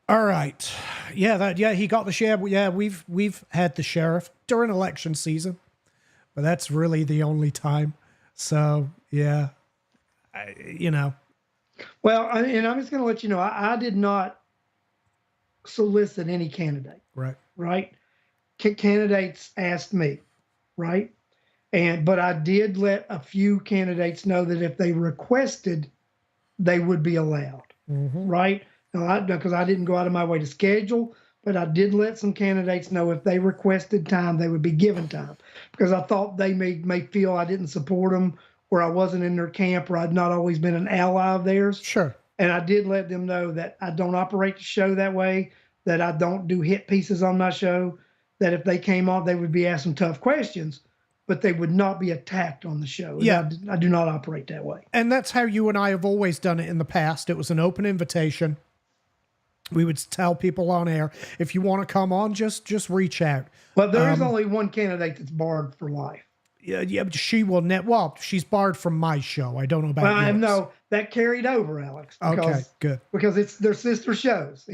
All right. Yeah, he got the sheriff. Yeah, we've had the sheriff during election season, but that's really the only time. So, yeah, Well, and I'm just going to let you know, I did not solicit any candidate. Right. Candidates asked me, right? But I did let a few candidates know that if they requested, they would be allowed. Mm-hmm. Right. Because I didn't go out of my way to schedule, but I did let some candidates know if they requested time, they would be given time, because I thought they may feel I didn't support them, or I wasn't in their camp, or I'd not always been an ally of theirs. Sure. And I did let them know that I don't operate the show that way, that I don't do hit pieces on my show, that if they came on, they would be asked some tough questions, but they would not be attacked on the show. Yeah. I do not operate that way. And that's how you and I have always done it in the past. It was an open invitation. We would tell people on air, if you want to come on, just reach out. But there is only one candidate that's barred for life. Yeah, she will she's barred from my show. I don't know about yours. No, that carried over, Alex. Okay, good. Because it's their sister shows.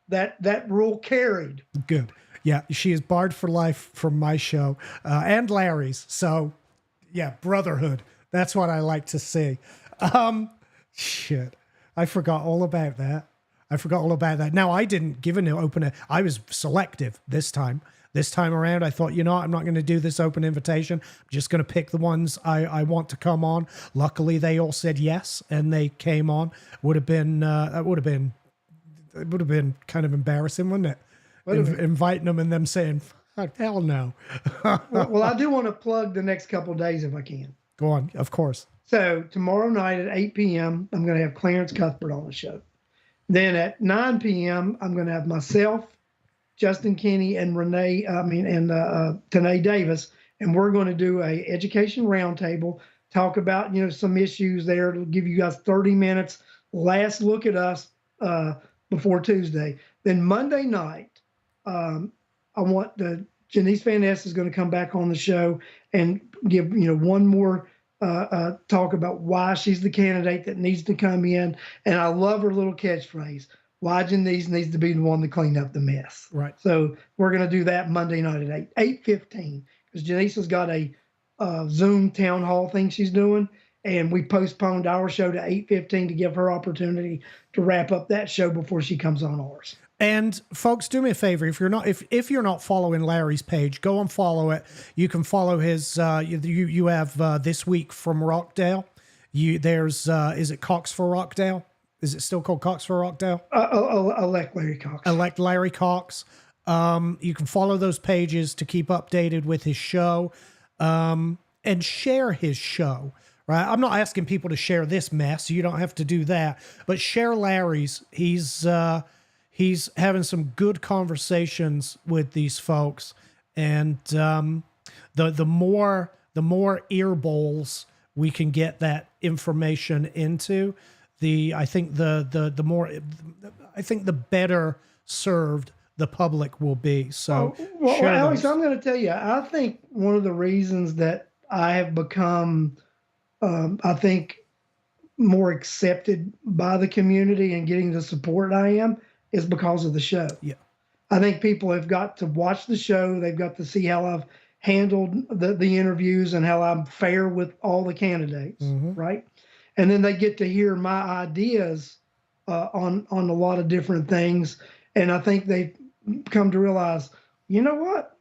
That rule carried. Good. Yeah, she is barred for life from my show and Larry's. So, yeah, brotherhood. That's what I like to see. Shit. I forgot all about that. Now, I didn't give an opener. I was selective this time. This time around, I thought, I'm not going to do this open invitation. I'm just going to pick the ones I want to come on. Luckily, they all said yes, and they came on. It would have been kind of embarrassing, wouldn't it? Inviting them and them saying, "Fuck, hell no." Well, I do want to plug the next couple of days if I can. Go on, of course. So tomorrow night at 8 p.m., I'm going to have Clarence Cuthbert on the show. Then at 9 p.m., I'm going to have myself, Justin Kinney, and Tanae Davis, and we're going to do a education roundtable, talk about some issues there. It'll give you guys 30 minutes, last look at us before Tuesday. Then Monday night, I want Janice Van Ness is going to come back on the show and give one more talk about why she's the candidate that needs to come in. And I love her little catchphrase, why Janice needs to be the one to clean up the mess. Right. So we're going to do that Monday night at 8:15, because Janice has got a Zoom town hall thing she's doing. And we postponed our show to 8:15 to give her opportunity to wrap up that show before she comes on ours. And folks, do me a favor. If you're not following Larry's page, go and follow it. You can follow his. You have This Week from Rockdale. There's is it Cox for Rockdale? Is it still called Cox for Rockdale? Elect Larry Cox. Elect Larry Cox. You can follow those pages to keep updated with his show, and share his show. Right. I'm not asking people to share this mess. You don't have to do that, but share Larry's. He's having some good conversations with these folks, and the more ear bowls we can get that information into, I think the better served the public will be. So, well, Alex, I'm going to tell you, I think one of the reasons that I have become, I think, more accepted by the community and getting the support I am is because of the show. Yeah. I think people have got to watch the show. They've got to see how I've handled the interviews and how I'm fair with all the candidates, right? And then they get to hear my ideas on a lot of different things. And I think they've come to realize, you know what?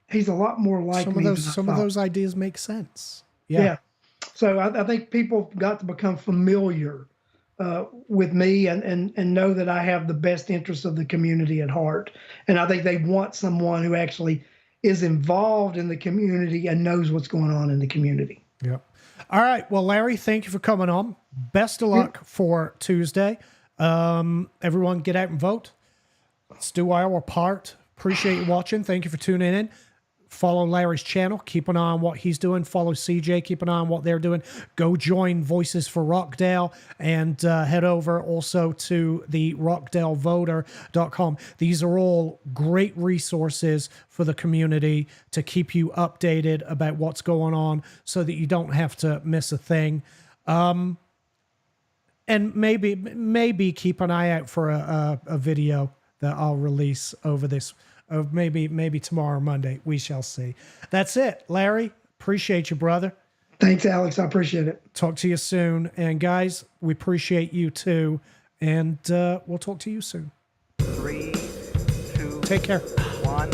He's a lot more like me. Some of those ideas make sense. Yeah. So I think people got to become familiar with me and know that I have the best interests of the community at heart. And I think they want someone who actually is involved in the community and knows what's going on in the community. Yeah. All right. Well, Larry, thank you for coming on. Best of luck for Tuesday. Everyone get out and vote. Let's do our part. Appreciate you watching. Thank you for tuning in. Follow Larry's channel. Keep an eye on what he's doing. Follow CJ. Keep an eye on what they're doing. Go join Voices for Rockdale and head over also to the rockdalevoter.com. These are all great resources for the community to keep you updated about what's going on so that you don't have to miss a thing. And maybe keep an eye out for a video that I'll release over this. Maybe tomorrow or Monday. We shall see. That's it, Larry. Appreciate you, brother. Thanks, Alex. I appreciate it. Talk to you soon. And guys, we appreciate you too. And we'll talk to you soon. 3, 2, Take care. 1.